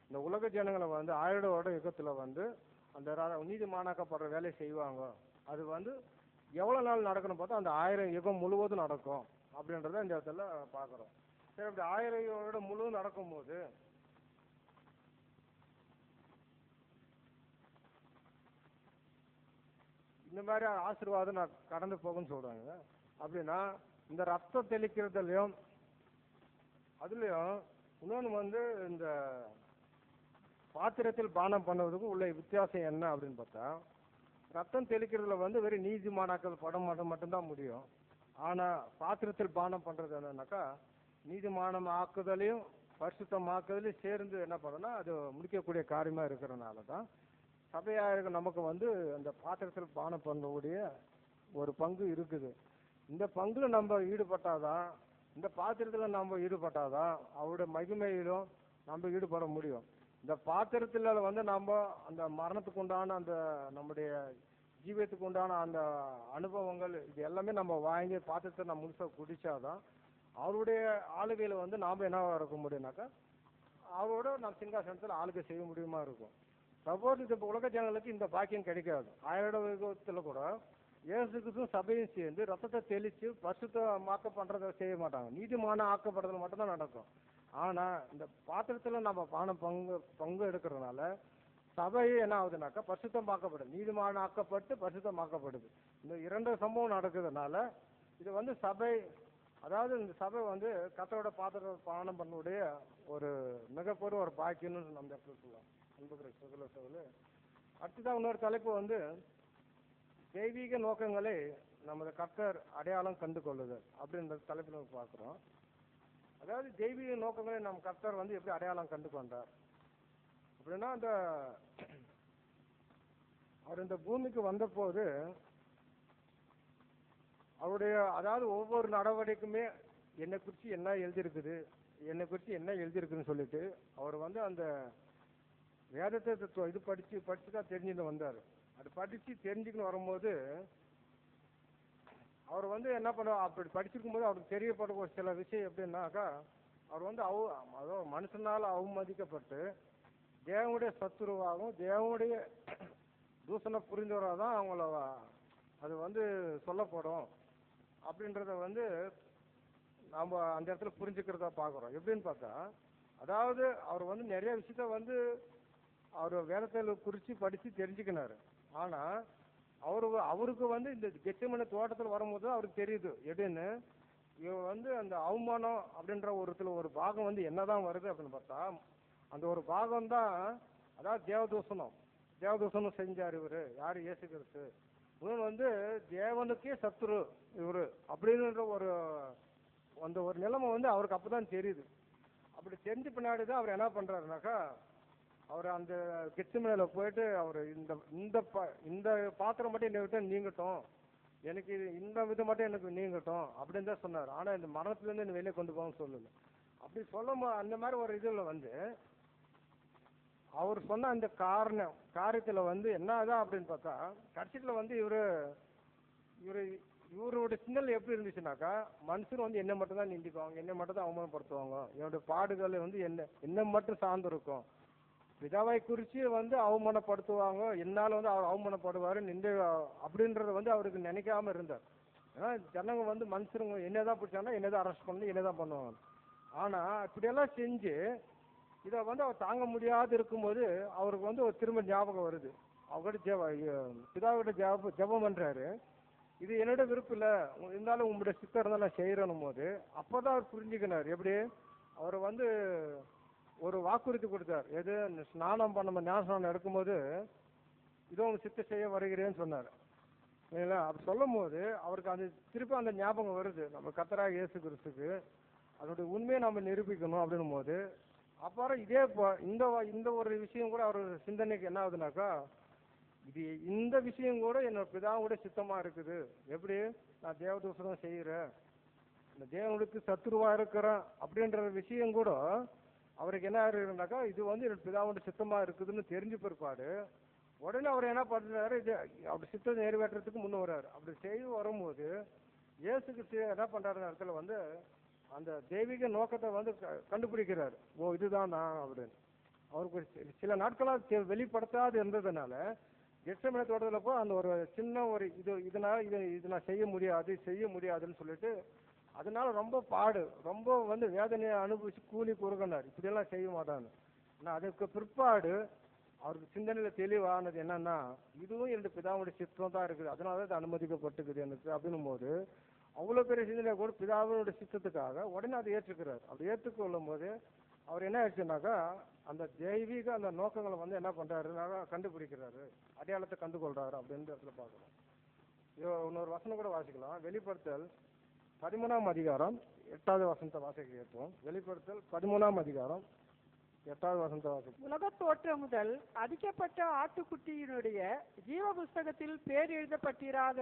இந்த உலக ஜனங்களை வந்து 1000 வருட யுகத்துல வந்து அந்த நீதிமானாக்கப்படுற வேலையை செய்வாங்க. அது வந்து எவ்வளவு நாள் நடக்கணும் பார்த்தா, அந்த 1000 யுகம் முழுவதும் நடக்கும் அப்படின்றத இந்த இடத்துல பார்க்குறோம். சரி, அப்படி 1000 வருடம் முழுவதும் நடக்கும்போது இந்த மாதிரி ஆசீர்வாதம் நான் கடந்து போகும்னு சொல்றாங்க. அப்படின்னா இந்த ரத்தம் தெளிக்கிறதுலையும் அதுலயும் இன்னொன்று வந்து இந்த பாத்திரத்தில் பானம் பண்ணுவதுக்கும் உள்ள வித்தியாசம் என்ன அப்படின்னு பார்த்தா, ரத்தம் தெளிக்கிறதுல வந்து வெறும் நீதிமானாக்கள் படம் மட்டும்தான் முடியும். ஆனா பாத்திரத்தில் பானம் பண்றது என்னன்னாக்கா, நீதிமானம் ஆக்குதலையும் பரிசுத்தமாக்குதலையும் சேர்ந்து என்ன பண்ணணும்னா அது முடிக்கக்கூடிய காரியமா இருக்கிறதுனால தான் சபையாக நமக்கு வந்து அந்த பாத்திரத்தில் பானம் பண்ணக்கூடிய ஒரு பங்கு இருக்குது. இந்த பங்குல நம்ம ஈடுபட்டாதான், இந்த பாத்திரத்தில் நம்ம ஈடுபட்டாதான் அவருடைய மகிமையிலும் நம்ம ஈடுபட முடியும். இந்த பாத்திரத்தில் வந்து நம்ம அந்த மரணத்துக்கு உண்டான அந்த நம்முடைய ஜீவியத்துக்கு உண்டான அந்த அனுபவங்கள் இது எல்லாமே நம்ம வாங்கி பாத்திரத்தை நம்ம முழுசாக குடிச்சாதான் அவருடைய ஆளுகையில் வந்து நாம் என்ன இருக்க முடியும்னாக்கா, அவரோட நம்ம சிங்காசனத்தில் ஆளுகை செய்ய முடியுமா இருக்கும். சப்போஸ் இப்போ உலக ஜனங்களுக்கு இந்த பாக்கியம் கிடைக்காது. 1000 யுகத்தில் கூட இயேசுக்கும் சபையும் சேர்ந்து ரத்தத்தை தெளித்து பரிசுத்தமாக்க பண்றதை செய்ய மாட்டாங்க. நீதிமான ஆக்கப்படுறது மட்டும்தான் நடக்கும். ஆனா இந்த பாத்திரத்துல நம்ம பங்கு எடுக்கிறதுனால சபையே என்ன ஆகுதுனாக்கா பரிசுத்தமாக்கப்படுது, நீதிமான ஆக்கப்பட்டு பரிசுத்தமாக்கப்படுது. இந்த 2 சம்பவம் நடக்கிறதுனால இது வந்து சபை, அதாவது இந்த சபை வந்து கர்த்தரோட பாத்திர பானம் பண்ணக்கூடிய ஒரு மிகப்பெரிய ஒரு பாக்கியம்னு நம்ம இடத்துல சொல்லலாம். அடுத்ததான் இன்னொரு தலைப்பு வந்து தெய்வீக நோக்கங்களை நமது கர்த்தர் அடையாளம் கண்டு கொள்ளுதல் அப்படின்ற தலைப்பில் நம்ம பார்க்குறோம். அதாவது தெய்வீக நோக்கங்களை நம்ம கர்த்தர் வந்து எப்படி அடையாளம் கண்டு கொண்டார் அப்படின்னா, அவர் இந்த பூமிக்கு வந்த போது அவருடைய அதாவது ஒவ்வொரு நடவடிக்கையுமே என்னை குறித்து என்ன எழுதியிருக்குதுன்னு சொல்லிட்டு அவர் வந்து அந்த வேதத்தை இது படிச்சு தான் தெரிஞ்சுட்டு வந்தார். அது படிச்சு தெரிஞ்சுக்கின்னு வரும்போது அவர் வந்து என்ன பண்ணுவார், அப்படி படிச்சிருக்கும் போது அவருக்கு தெரியப்படும் ஒரு சில விஷயம் எப்படின்னாக்கா, அவர் வந்து அதாவது மனுஷனால அவமதிக்கப்பட்டு தேவனுடைய சத்துருவாகவும் தேவனுடைய தூசண புரிந்தவராக தான் அவங்கள அது வந்து சொல்லப்படும் அப்படின்றத வந்து நாம் அந்த இடத்துல புரிஞ்சுக்கிறதா பார்க்குறோம். எப்படின்னு பார்த்தா, அதாவது அவர் வந்து நிறைய விஷயத்த வந்து அவர் வேதத்தில் குறித்து படித்து தெரிஞ்சுக்கினாரு. ஆனால் அவருக்கு வந்து இந்த கெச்சமன தோட்டத்தில் வரும்போது அவருக்கு தெரியுது எப்படின்னு, இவன் வந்து அந்த அவமானம் அப்படின்ற ஒரு பாகம் வந்து என்னதான் வருது அப்படின்னு பார்த்தா, அந்த ஒரு பாகம் தான் அதாவது தேவதூஷணம் செஞ்சார் இவரு யாரு, இயேசு கிறிஸ்து. இவன் வந்து தேவனுக்கே சத்துரு இவரு அப்படின்ற ஒரு நிலைமை வந்து அவருக்கு அப்பதான் தெரியுது. அப்படி தெரிஞ்ச பின்னாடி தான் அவர் என்ன பண்றாருனாக்கா, அவர் அந்த கெத்செமனேல போயிட்டு அவர் இந்த பாத்திரம் மட்டும் என்னை விட்டு நீங்கட்டும், எனக்கு இந்த விதம் மட்டும் எனக்கு நீங்கட்டும் அப்படின்னு தான் சொன்னார். ஆனா இந்த மரணத்திலேருந்து என்ன வெளியே கொண்டு போகணும்னு சொல்லல. அப்படி சொல்லும் அந்த மாதிரி ஒரு இதுல வந்து அவர் சொன்ன அந்த காரியத்துல வந்து என்னதான் அப்படின்னு பார்த்தா, கடைசியில வந்து இவரு இவருடைய சிந்தனை எப்படி இருந்துச்சுனாக்கா, மனுஷன் வந்து என்ன மட்டும் தான் நிந்திக்குவாங்க, என்ன மட்டும் தான் அவமானப்படுத்துவாங்க, என்னுடைய பாடுகள் வந்து என்ன மட்டும் சார்ந்து இருக்கும். பிதாவை குறித்து வந்து அவமானப்படுத்துவாங்க, என்னால் வந்து அவர் அவமானப்படுவார் நிந்தை அப்படின்றத வந்து அவருக்கு நினைக்காம இருந்தார். ஏன்னா ஜனங்க வந்து மனுஷருங்க என்னதான் பிடிச்சாங்கன்னா என்னதான் அரெஸ்ட் பண்ணி என்னதான் பண்ணுவாங்க. ஆனா இப்படியெல்லாம் செஞ்சு இதை வந்து அவர் தாங்க முடியாது இருக்கும்போது அவருக்கு வந்து ஒரு திரும்ப ஞாபகம் வருது. அவர்கிட்ட பிதாவிட்ட ஜெபம் பண்றாரு. இது என்னோட விருப்பம் இல்லை, இருந்தாலும் உங்களுடைய சித்தம் இருந்தாலும் நான் செய்யறேன்னும் போது அப்போதான் அவர் புரிஞ்சுக்கினார். எப்படி அவர் வந்து ஒரு வாக்குறுதி கொடுத்தார். எது ஸ்நானம் பண்ண ஞானஸ்நானம் எடுக்கும்போது இதோ உங்க சித்த செய்ய வருகிறேன்னு சொன்னார். இல்லைங்களா? அப்படி சொல்லும் போது அவருக்கு அந்த திருப்பி அந்த ஞாபகம் வருது, நம்ம கர்த்தராகிய இயேசு கிறிஸ்துக்கு அதனுடைய உண்மையை நம்ம நிரூபிக்கணும் அப்படின்னும் போது அப்புறம் இதே இந்த ஒரு விஷயம் கூட அவர் சிந்தனைக்கு என்ன ஆகுதுனாக்கா, இது இந்த விஷயம் கூட என்னோட பிதாவோட சித்தமா இருக்குது. எப்படி நான் தேவதூசனம் செய்யறேன், இந்த தேவனுக்கு சத்துருவா இருக்கிறேன் அப்படின்ற விஷயம் கூட அவருக்கு என்ன இருக்குனாக்கா, இது வந்து என்னோட பிதாவோட சித்தமா இருக்குதுன்னு தெரிஞ்சு பிற்பாடு உடனே அவர் என்ன பண்றாரு, இது அப்படி சித்தத்தை நிறைவேற்றுறதுக்கு முன்ன வர்றாரு. அப்படி செய்து வரும்போது இயேசுக்கு என்ன பண்றாரு இடத்துல வந்து அந்த தெய்வீக நோக்கத்தை வந்து கண்டுபிடிக்கிறாரு. ஓ இதுதான் நான் அப்படின்னு. அவருக்கு சில நாட்களாக வெளிப்படுத்தாது இருந்ததுனால எச்சமன தோட்டத்தில் போய் அந்த ஒரு சின்ன ஒரு இதனால இது நான் செய்ய முடியாதுன்னு சொல்லிட்டு அதனால ரொம்ப ரொம்ப வந்து வேதனையை அனுபவிச்சு கூலி குறுகினார். இப்படியெல்லாம் செய்ய மாட்டான்னு. ஆனால் அதுக்கு பிற்பாடு அவருக்கு சிந்தனையில தெளிவானது என்னன்னா, இதுவும் என்னுடைய பிதாவுடைய சித்தம் தான் இருக்குது, அதனால அது அனுமதிக்கப்பட்டுக்குது எனக்கு அப்படின்னும் போது அவ்வளோ பெரிய சிந்தனை கூட பிதாவுடைய சித்தத்துக்காக உடனே அதை ஏற்றுக்கிறார். அப்படி ஏற்றுக்கொள்ளும் போது அவர் என்ன ஆயிடுச்சுனாக்கா, அந்த தெய்வீக அந்த நோக்கங்களை வந்து என்ன பண்றாருனாக்கா கண்டுபிடிக்கிறாரு, அடையாளத்தை கண்டுகொள்றாரு அப்படின்ற இடத்துல பார்க்கணும். இன்னொரு வசனம் கூட வாசிக்கலாம். வெளிப்படுத்தல் 13ஆம் அதிகாரம் 8வது வசனத்தை வாசிக்க கேட்போம். வெளிப்படுத்தல் 13ஆம் அதிகாரம் 8வது வசனத்தை வாசிப்போம். உலக தோற்றம் முதல் அடிக்கப்பட்ட ஆட்டுக்குட்டியினுடைய ஜீவ புஸ்தகத்தில் பேர் எழுதப்பட்டிராத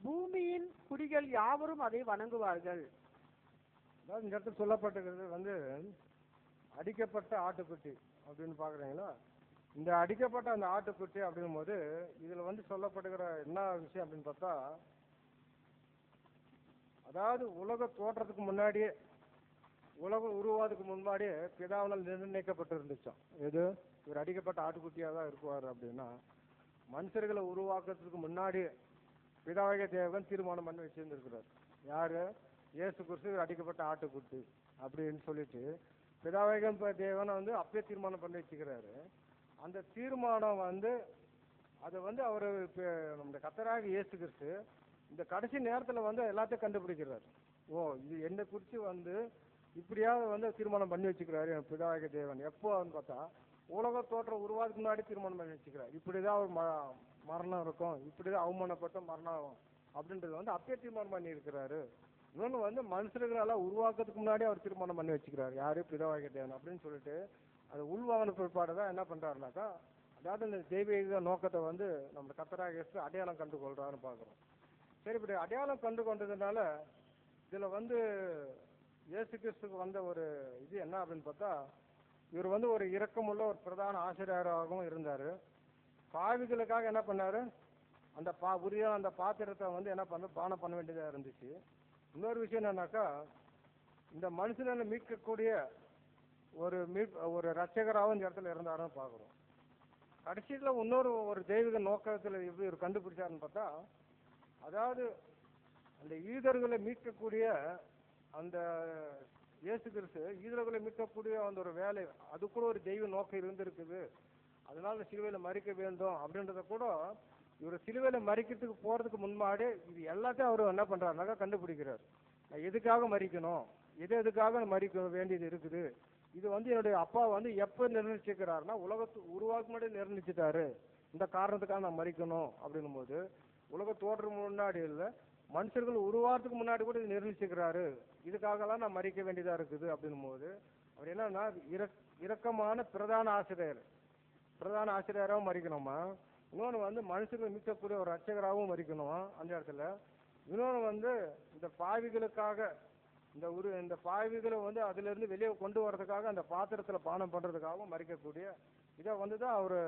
பூமியின் குடிகள் யாவரும் அதை வணங்குவார்கள். அதாவது இந்த இடத்துல சொல்லப்பட்டிருக்கிறது வந்து அடிக்கப்பட்ட ஆட்டுக்குட்டி அப்படின்னு பாக்குறீங்களா? இந்த அடிக்கப்பட்ட அந்த ஆட்டுக்குட்டி அப்படின் போது இதுல வந்து சொல்லப்படுகிற என்ன விஷயம் அப்படின்னு பார்த்தா, அதாவது உலக தோற்றத்துக்கு முன்னாடியே, உலகம் உருவாதுக்கு முன்னாடியே பிதாவினால் நிர்ணயிக்கப்பட்டு இருந்துச்சோம். எது இவர் அடிக்கப்பட்ட ஆட்டுக்குட்டியாக தான் இருக்குவார் அப்படின்னா, மனுஷர்களை உருவாக்குறதுக்கு முன்னாடியே பிதாவாகிய தேவன் தீர்மானம் பண்ணி வச்சிருந்திருக்கிறார். யாரு? இயேசு கிறிஸ்து அடிக்கப்பட்ட ஆட்டுக்குட்டி அப்படின்னு சொல்லிட்டு பிதாவாகிய தேவனை வந்து அப்பயே தீர்மானம் பண்ணி வச்சுக்கிறாரு. அந்த தீர்மானம் வந்து அதை வந்து அவர் நம்முடைய கர்த்தராகிய இயேசு கிறிஸ்து இந்த கடைசி நேரத்துல வந்து எல்லாத்தையும் கண்டுபிடிக்கிறார். ஓ இது என்னை குறித்து வந்து இப்படியாவது வந்து தீர்மானம் பண்ணி வச்சுக்கிறாரு என் பிதாவாகிய தேவன். எப்போன்னு பார்த்தா உலக தோற்றம் உருவாதுக்கு முன்னாடி தீர்மானம் பண்ணி வச்சுக்கிறார். இப்படிதான் ஒரு மரணம் இருக்கும், இப்படிதான் அவமானப்பட்ட மரணம் அப்படின்றது வந்து அப்பயே தீர்மானம் பண்ணி இருக்கிறாரு. இன்னொன்று வந்து மனுஷர்களெல்லாம் உருவாக்குறதுக்கு முன்னாடி அவர் தீர்மானம் பண்ணி வச்சுக்கிறார். யாரு? பிதாவாகிய தேவன் அப்படின்னு சொல்லிட்டு அது உள்வாங்கின பிற்பாடு தான் என்ன பண்றாருனாக்கா, அதாவது இந்த தெய்வீக நோக்கத்தை வந்து நம்ம கர்த்தராகிய இயேசு அடையாளம் கண்டு கொள்றாருன்னு பார்க்குறோம். சரி, இப்படி அடையாளம் கண்டு கொண்டதுனால இதுல வந்து இயேசு கிறிஸ்துக்கு வந்த ஒரு இது என்ன அப்படின்னு பார்த்தா, இவர் வந்து ஒரு இரக்கமுள்ள ஒரு பிரதான ஆசிரியராகவும் இருந்தாரு. பாவிகளுக்காக என்ன பண்ணாரு, அந்த அந்த பாத்திரத்தை வந்து என்ன பண்ண பானம் பண்ண வேண்டியதா இருந்துச்சு. இன்னொரு விஷயம் என்னன்னாக்கா, இந்த மனுஷனை மீட்கக்கூடிய ஒரு ரட்சகராகவும் இந்த இடத்துல இருந்தாருன்னு பார்க்குறோம். கடைசியில் ஒரு தெய்வீக நோக்கத்தில் எப்படி ஒரு கண்டுபிடிச்சாருன்னு பார்த்தா, அதாவது அந்த ஈதர்களை மீட்கக்கூடிய அந்த இயேசு கிறிஸ்து ஈதர்களை மீட்கக்கூடிய அந்த ஒரு வேலை, அது கூட ஒரு தெய்வ நோக்கம் இருந்திருக்குது. அதனால சிலுவையில் மறிக்க வேண்டும் அப்படின்றத கூட இவர் சிலுவையில் மறிக்கிறதுக்கு போறதுக்கு முன்னாடி இது எல்லாத்தையும் அவர் என்ன பண்றாருனாக்கா கண்டுபிடிக்கிறார். நான் எதுக்காக மறிக்கணும், எதுக்காக மறிக்க வேண்டியது இருக்குது, இது வந்து என்னுடைய அப்பா வந்து எப்போ நிர்ணயிச்சிருக்கிறாருன்னா உலகத்து உருவாக்கு முன்னாடி நிர்ணயிச்சிட்டாரு, இந்த காரணத்துக்காக நான் மறிக்கணும் அப்படின்னும் போது உலக தோற்றம் முன்னாடி இல்லை, மனுஷர்கள் உருவாகிறதுக்கு முன்னாடி கூட இது நிர்ணயிச்சிருக்கிறாரு, இதுக்காகலாம் நான் மறிக்க வேண்டியதா இருக்குது அப்படின்னும் போது அவர் என்னன்னா இரக்கமான பிரதான ஆசிரியராகவும் மறிக்கணுமா, இன்னொன்று வந்து மனுஷர்கள் மீட்கக்கூடிய ஒரு ரட்சகராகவும் மறிக்கணுமா அந்த இடத்துல, இன்னொன்று வந்து இந்த பாவிகளுக்காக இந்த பாவிகளை வந்து அதுல இருந்து வெளியே கொண்டு வர்றதுக்காக அந்த பாத்திரத்துல பானம் பண்றதுக்காகவும் மறிக்கக்கூடிய இதை வந்து தான் அவர்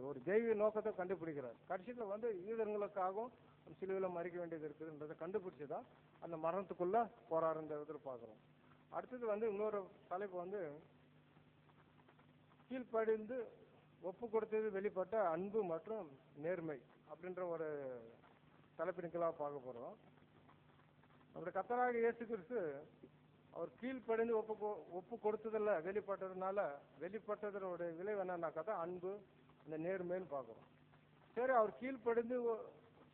ஒரு தெய்வீக நோக்கத்தை கண்டுபிடிக்கிறார். கடைசியில் வந்து யூதர்களுக்காகவும் சிலுவையில் மறிக்க வேண்டியது இருக்குதுன்றதை கண்டுபிடிச்சி தான் அந்த மரணத்துக்குள்ள போறாருன்ற இதில் பார்க்குறோம். அடுத்தது வந்து இன்னொரு தலைப்பு வந்து கீழ்ப்படிந்து ஒப்பு கொடுத்தது வெளிப்பட்ட அன்பு மற்றும் நேர்மை அப்படின்ற ஒரு தலைப்பின்களாக பார்க்க போகிறோம். நம்முடைய கர்த்தராகிய இயேசு கிறிஸ்து அவர் கீழ்ப்படிந்து ஒப்பு கொடுத்ததில்ல வெளிப்பட்டதுனால வெளிப்பட்டதனுடைய விளைவு என்னன்னாக்கா தான் அன்பு அந்த நேர்மைன்னு பார்க்குறோம். சரி, அவர் கீழ்ப்படிந்து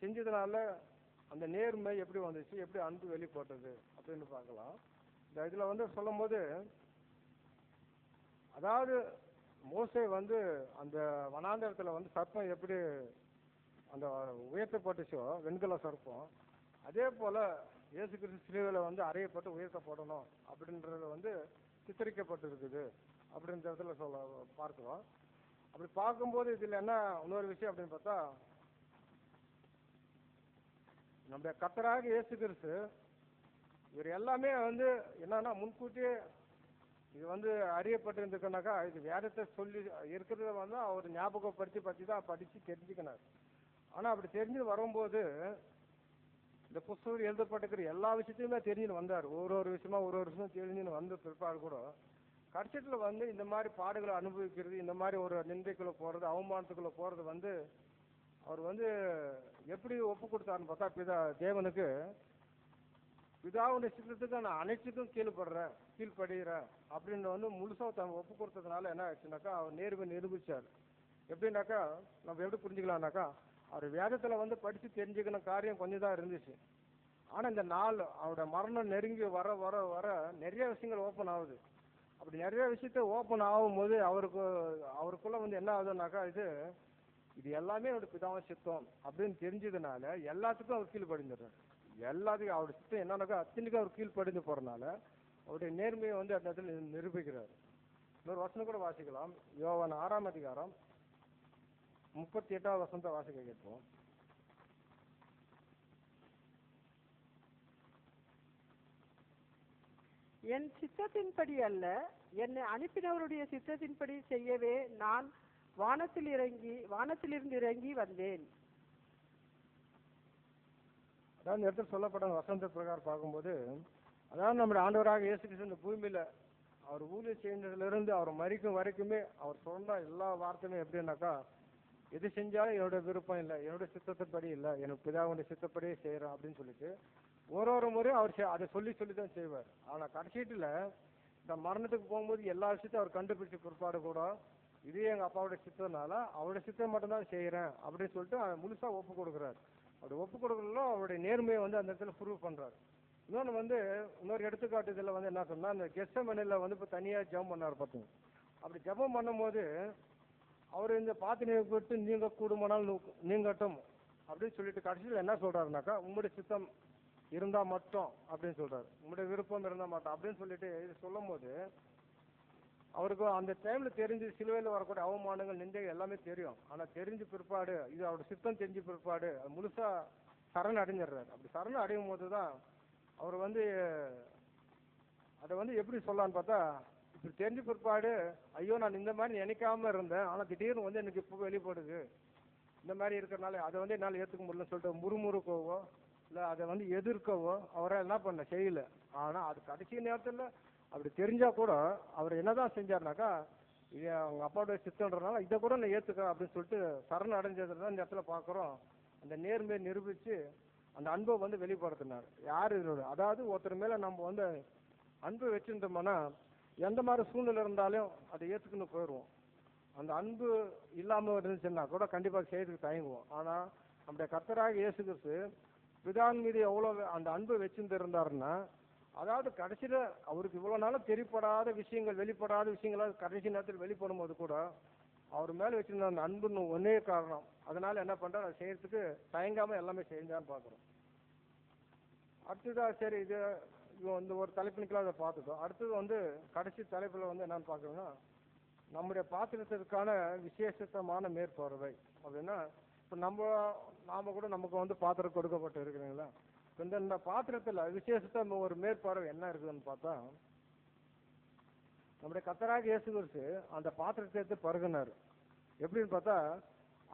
செஞ்சதுனால அந்த நேர்மை எப்படி வந்துச்சு, எப்படி அன்பு வெளிப்பட்டது அப்படின்னு பார்க்கலாம். இந்த இதில் வந்து சொல்லும் போது, அதாவது மோசே வந்து அந்த வனாந்தரத்தில் வந்து சர்ப்பம் எப்படி அந்த உயர்த்தப்பட்டுச்சோ வெண்கல சர்ப்பம், அதே போல இயேசு கிறிஸ்து சிலுவையில் வந்து அறையப்பட்டு உயர்த்தப்படணும் அப்படின்றது வந்து சித்தரிக்கப்பட்டிருக்குது அப்படின்றதுல பார்க்கிறோம். அப்படி பார்க்கும்போது இதில் என்ன இன்னொரு விஷயம் அப்படின்னு பார்த்தா, நம்முடைய கர்த்தராகிய இயேசு கிறிஸ்து இவர் எல்லாமே வந்து என்னன்னா முன்கூட்டியே இது வந்து அறியப்பட்டிருந்துக்கனாக்கா இது வேதத்தை சொல்லி இருக்கிறத வந்து அவர் ஞாபகப்படுத்தி பற்றி தான் படித்து தெரிஞ்சுக்கினார். ஆனால் அப்படி தெரிஞ்சு வரும்போது இந்த புஸ்தகம் எழுதப்பட்டிருக்கிற எல்லா விஷயத்தையுமே தெரிஞ்சுன்னு வந்தார். ஒரு விஷயமா ஒரு விஷயம் தெரிஞ்சுன்னு வந்த பிற்பாடு கூட கடைசியில் வந்து இந்த மாதிரி பாடுகளை அனுபவிக்கிறது, இந்த மாதிரி ஒரு நிந்தைக்குள்ளே போகிறது, அவமானத்துக்குள்ளே போகிறது வந்து அவர் வந்து எப்படி ஒப்பு கொடுத்தாருன்னு பார்த்தா, தேவனுக்கு பிதாவுடைய சித்தத்துக்கு நான் அனைத்துக்கும் கீழ்படுகிறேன் அப்படின்னு வந்து முழுசாக தான் ஒப்பு கொடுத்ததுனால என்ன ஆச்சுனாக்கா அவர் நேர்மை நிரூபிச்சார். எப்படின்னாக்கா நம்ம எப்படி புரிஞ்சுக்கலாம்னாக்கா, அவர் வேதத்தில் வந்து படித்து தெரிஞ்சுக்கணும் காரியம் கொஞ்சம் தான் இருந்துச்சு. ஆனால் இந்த நாள் அவரோட மரணம் நெருங்கி வர வர வர நிறைய விஷயங்கள் ஓப்பன் ஆகுது. அப்படி நிறைய விஷயத்த ஓப்பன் ஆகும்போது அவருக்குள்ள வந்து என்ன ஆகுதுனாக்கா இது எல்லாமே அவருடைய பிதாவின் சித்தம் அப்படின்னு தெரிஞ்சதுனால எல்லாத்துக்கும் அவர் கீழ்படிஞ்சிடுறாரு. எல்லாத்துக்கும் அவருடைய சித்தம் என்னன்னாக்கா அத்தனைக்கும் அவர் கீழ்படிந்து போறதுனால அவருடைய நேர்மையை வந்து அந்த இடத்துல நிரூபிக்கிறார். இன்னொரு வசனம் கூட வாசிக்கலாம். யோவான் 6ஆம் அதிகாரம் 38வது வசனத்தை வாசிக்க கேட்போம். என் சித்தத்தின்படி அல்ல, என்னை அனுப்பினவருடைய சித்தத்தின்படி செய்யவே நான் வானத்திலிருந்து இறங்கி வந்தேன். அதாவது இந்த இடத்துல சொல்லப்பட்ட வசந்த பிரகாரம் பார்க்கும்போது, அதாவது நம்முடைய ஆண்டவராக இயேசு கிறிஸ்து இந்த பூமியில அவர் ஊழியம் செய்ததிலிருந்து அவர் மரிக்கும் வரைக்குமே அவர் சொன்ன எல்லா வார்த்தையுமே எப்படின்னாக்கா, எது செஞ்சாலும் என்னோட விருப்பம் இல்லை, என்னோட சித்தத்தின்படி இல்லை, எனக்கு பிதாவுடைய சித்தப்படியே செய்யறேன் அப்படின்னு சொல்லிட்டு ஒரு முறையும் அவர் அதை சொல்லி தான் செய்வார். ஆனா கடைசீட்டில் இந்த மரணத்துக்கு போகும்போது எல்லா விஷயத்தையும் அவர் கண்டுபிடிச்ச பிற்பாடு கூட இதே எங்க அப்பாவுடைய சித்தம்னால அவருடைய சித்தம் மட்டும்தான் செய்யறேன் அப்படின்னு சொல்லிட்டு முழுசா ஒப்பு கொடுக்குறாரு. அப்படி ஒப்பு கொடுக்கறதும் அவருடைய நேர்மையை வந்து அந்த இடத்துல ப்ரூவ் பண்றாரு. இன்னொரு எடுத்துக்காட்டு இதில் வந்து என்ன சொன்னா, அந்த கெத்செமனேல வந்து இப்போ தனியாக ஜெபம் பண்ணார் பார்த்தீங்க. அப்படி ஜெபம் பண்ணும்போது அவர் இந்த பாத்திரையை விட்டு நீங்க கூடுமானால் நீங்கட்டும் அப்படின்னு சொல்லிட்டு கடைசியில் என்ன சொல்றாருனாக்கா, உங்களுடைய சித்தம் இருந்தா மட்டும் அப்படின்னு சொல்றாரு, உங்களுடைய விருப்பம் இருந்தா மட்டும் அப்படின்னு சொல்லிட்டு இது சொல்லும் போது அவருக்கு அந்த டைம்ல தெரிஞ்சு சிலுவையில் வரக்கூடிய அவமானங்கள் நிந்தைகள் எல்லாமே தெரியும். ஆனா தெரிஞ்ச பிற்பாடு இது அவருடைய சித்தம் தெரிஞ்ச பிற்பாடு அது முழுசா சரண் அடைஞ்சிடுறாரு. அப்படி சரண் அடையும் போது தான் அவர் வந்து அதை வந்து எப்படி சொல்லலான்னு பார்த்தா, இப்படி தெரிஞ்ச பிற்பாடு ஐயோ நான் இந்த மாதிரி நினைக்காம இருந்தேன், ஆனா திடீர்னு வந்து எனக்கு இப்போ வெளிப்படுது இந்த மாதிரி இருக்கிறனால அதை வந்து என்னால் ஏற்றுக்க முடியலன்னு சொல்லிட்டு முறுமுறுக்கவோ இல்லை அதை வந்து எதிர்க்கவோ அவரை என்ன பண்ண செய்யல. ஆனா அது கடைசி நேரத்தில் அப்படி தெரிஞ்சா கூட அவர் என்னதான் செஞ்சாருனாக்கா, இது அவங்க அப்பாவுடைய சித்தன்றதுனால இதை கூட நான் ஏற்றுக்கிறேன் அப்படின்னு சொல்லிட்டு சரண் அடைஞ்சதுல தான் இந்த இடத்துல பார்க்குறோம். அந்த நேர்மையை நிரூபித்து அந்த அன்பை வந்து வெளிப்படுத்தினார். யார் இதோட, அதாவது ஒருத்தர் மேலே நம்ம வந்து அன்பு வச்சுருந்தோம்னா எந்த மாதிரி சூழ்நிலை இருந்தாலும் அதை ஏற்றுக்குன்னு போயிடுவோம். அந்த அன்பு இல்லாமல் இருந்துச்சுன்னா கூட கண்டிப்பாக செய்யறதுக்கு தயங்குவோம். ஆனால் நம்முடைய கர்த்தராக இயேசு கிறிஸ்து பிதான் மீது எவ்வளோ அந்த அன்பு வச்சுருந்து இருந்தாருன்னா, அதாவது கடைசியில் அவருக்கு இவ்வளோ நாளும் தெரிப்படாத விஷயங்கள் வெளிப்படாத விஷயங்களாக கடைசி நேரத்தில் வெளிப்படும் போது கூட அவர் மேலே வச்சிருந்த அந்த அன்புன்னு ஒன்னே காரணம். அதனால என்ன பண்ணுறாரு, அதை செய்யறதுக்கு தயங்காமல் எல்லாமே செஞ்சான்னு பார்க்குறோம். அடுத்ததாக சரி இது வந்து ஒரு தலைப்பினுக்கெல்லாம் அதை பார்த்துட்டோம். அடுத்தது வந்து கடைசி தலைப்பில் வந்து என்னன்னு பார்க்குறோன்னா, நம்முடைய பாத்திரத்திற்கான விசேஷமான மேற்பார்வை அப்படின்னா, இப்போ நாம கூட நமக்கு வந்து பாத்திரம் கொடுக்கப்பட்டு இருக்கிறீங்களா, இந்த பாத்திரத்தில் விசேஷத்தை ஒரு மேற்பார்வை என்ன இருக்குதுன்னு பார்த்தா, நம்முடைய கர்த்தராகிய இயேசு கிறிஸ்து அந்த பாத்திரத்தை எடுத்து பருகினார். எப்படின்னு பார்த்தா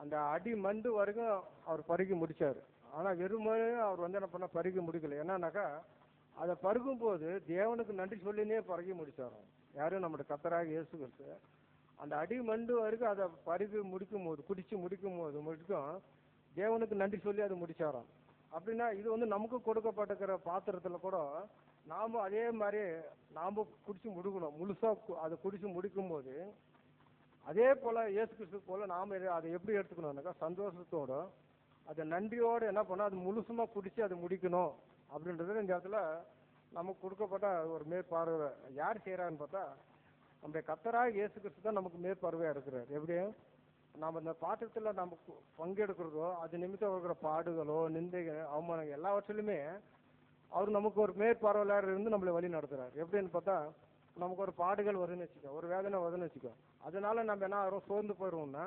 அந்த அடி மண்டு வரைக்கும் அவர் பருகி முடிச்சாரு. ஆனா வெறுமனே அவர் வந்து என்ன பண்ண பருகி முடிக்கல. என்னன்னாக்கா அதை பருகும் போது தேவனுக்கு நன்றி சொல்லினே பருகி முடிச்சாராம். யாரும் நம்முடைய கர்த்தராகிய இயேசு கிறிஸ்து அந்த அடி மண்டு வரைக்கும் அதை பருகி முடிக்கும் போது குடிச்சு முடிக்கும் தேவனுக்கு நன்றி சொல்லி அதை முடிச்சாராம். அப்படின்னா இது வந்து நமக்கு கொடுக்கப்பட்டிருக்கிற பாத்திரத்துல கூட நாம அதே மாதிரி நாம குடிச்சு முடிக்கணும். முழுசா அதை குடிச்சு முடிக்கும் போது அதே போல இயேசு கிறிஸ்து போல நாம அதை எப்படி எடுத்துக்கணும்னாக்கா சந்தோஷத்தோட அதை நன்றியோட என்ன பண்ண அது முழுசுமா குடிச்சு அதை முடிக்கணும் அப்படின்றது இந்த இடத்துல நமக்கு கொடுக்கப்பட்ட ஒரு மேற்பார்வை. யார் செய்யறான்னு பார்த்தா நம்முடைய கர்த்தராகிய இயேசு கிறிஸ்து தான் நமக்கு மேற்பார்வையா இருக்கிறார். எப்படியும் நம்ம இந்த பாத்திரத்துல நம்ம பங்கெடுக்கிறதோ அது நிமித்தம் இருக்கிற பாடுகளோ நிந்தைகள் அவமானங்கள் எல்லாவற்றிலுமே அவர் நமக்கு ஒரு மேற்பார்வையாளர் இருந்து நம்மளை வழி நடத்துறாரு. எப்படின்னு பார்த்தா நமக்கு ஒரு பாடுகள் வருதுன்னு வச்சுக்கோ, ஒரு வேதனை வருதுன்னு வச்சுக்கோ, அதனால நம்ம என்ன ஆகிறோம் சோர்ந்து போயிடுவோம்னா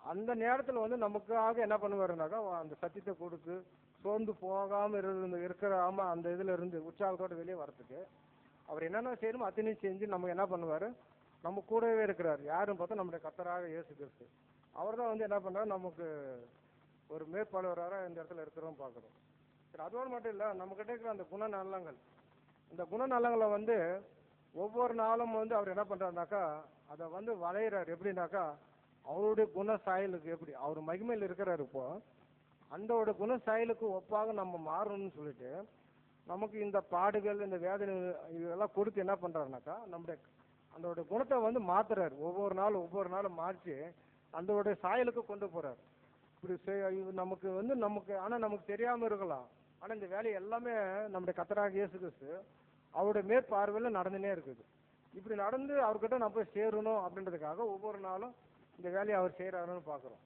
அந்த நேரத்துல வந்து நமக்காக என்ன பண்ணுவாருனாக்கா அந்த சத்தியத்தை கொடுத்து சோர்ந்து போகாம இருக்கிறாம அந்த இதுல இருந்து உற்சாகத்தோட வெளியே வரத்துக்கு அவர் என்னென்ன செய்யணுமோ அத்தனையும் செஞ்சு நம்ம என்ன பண்ணுவாரு நம்ம கூடவே இருக்கிறார். யாருன்னு பார்த்தா நம்முடைய கர்த்தராகிய இயேசு கிறிஸ்து. அவர் தான் வந்து என்ன பண்றாரு நமக்கு ஒரு மேற்பார்வையாளராக இந்த இடத்துல இருக்கிறோம் பார்க்கணும். சரி, அதோடு மட்டும் இல்லை நம்ம கிட்ட இருக்கிற அந்த குணநலங்கள், இந்த குணநலங்களை வந்து ஒவ்வொரு நாளும் வந்து அவர் என்ன பண்றாருனாக்கா அதை வந்து வளையிறாரு. எப்படின்னாக்கா அவருடைய குண சாயலுக்கு எப்படி அவர் மகிமையில் இருக்கிறாரு இப்போ அந்த குண சாயலுக்கு ஒப்பாக நம்ம மாறணும்னு சொல்லிட்டு நமக்கு இந்த பாடுகள் இந்த வேதனை இதெல்லாம் கொடுத்து என்ன பண்றாருனாக்கா நம்முடைய அந்த குணத்தை வந்து மாத்துறாரு. ஒவ்வொரு நாளும் மாற்றி அந்த சாயலுக்கு கொண்டு போறாரு. இப்படி நமக்கு வந்து ஆனா நமக்கு தெரியாம இருக்கலாம். ஆனா இந்த வேலை எல்லாமே நம்முடைய கர்த்தராகிய இயேசு கிறிஸ்து அவருடைய மேற்பார்வையில நடந்துனே இருக்குது. இப்படி நடந்து அவர்கிட்ட நம்ம போய் சேரணும் அப்படின்றதுக்காக ஒவ்வொரு நாளும் இந்த வேலையை அவர் செய்யறாருன்னு பாக்குறோம்.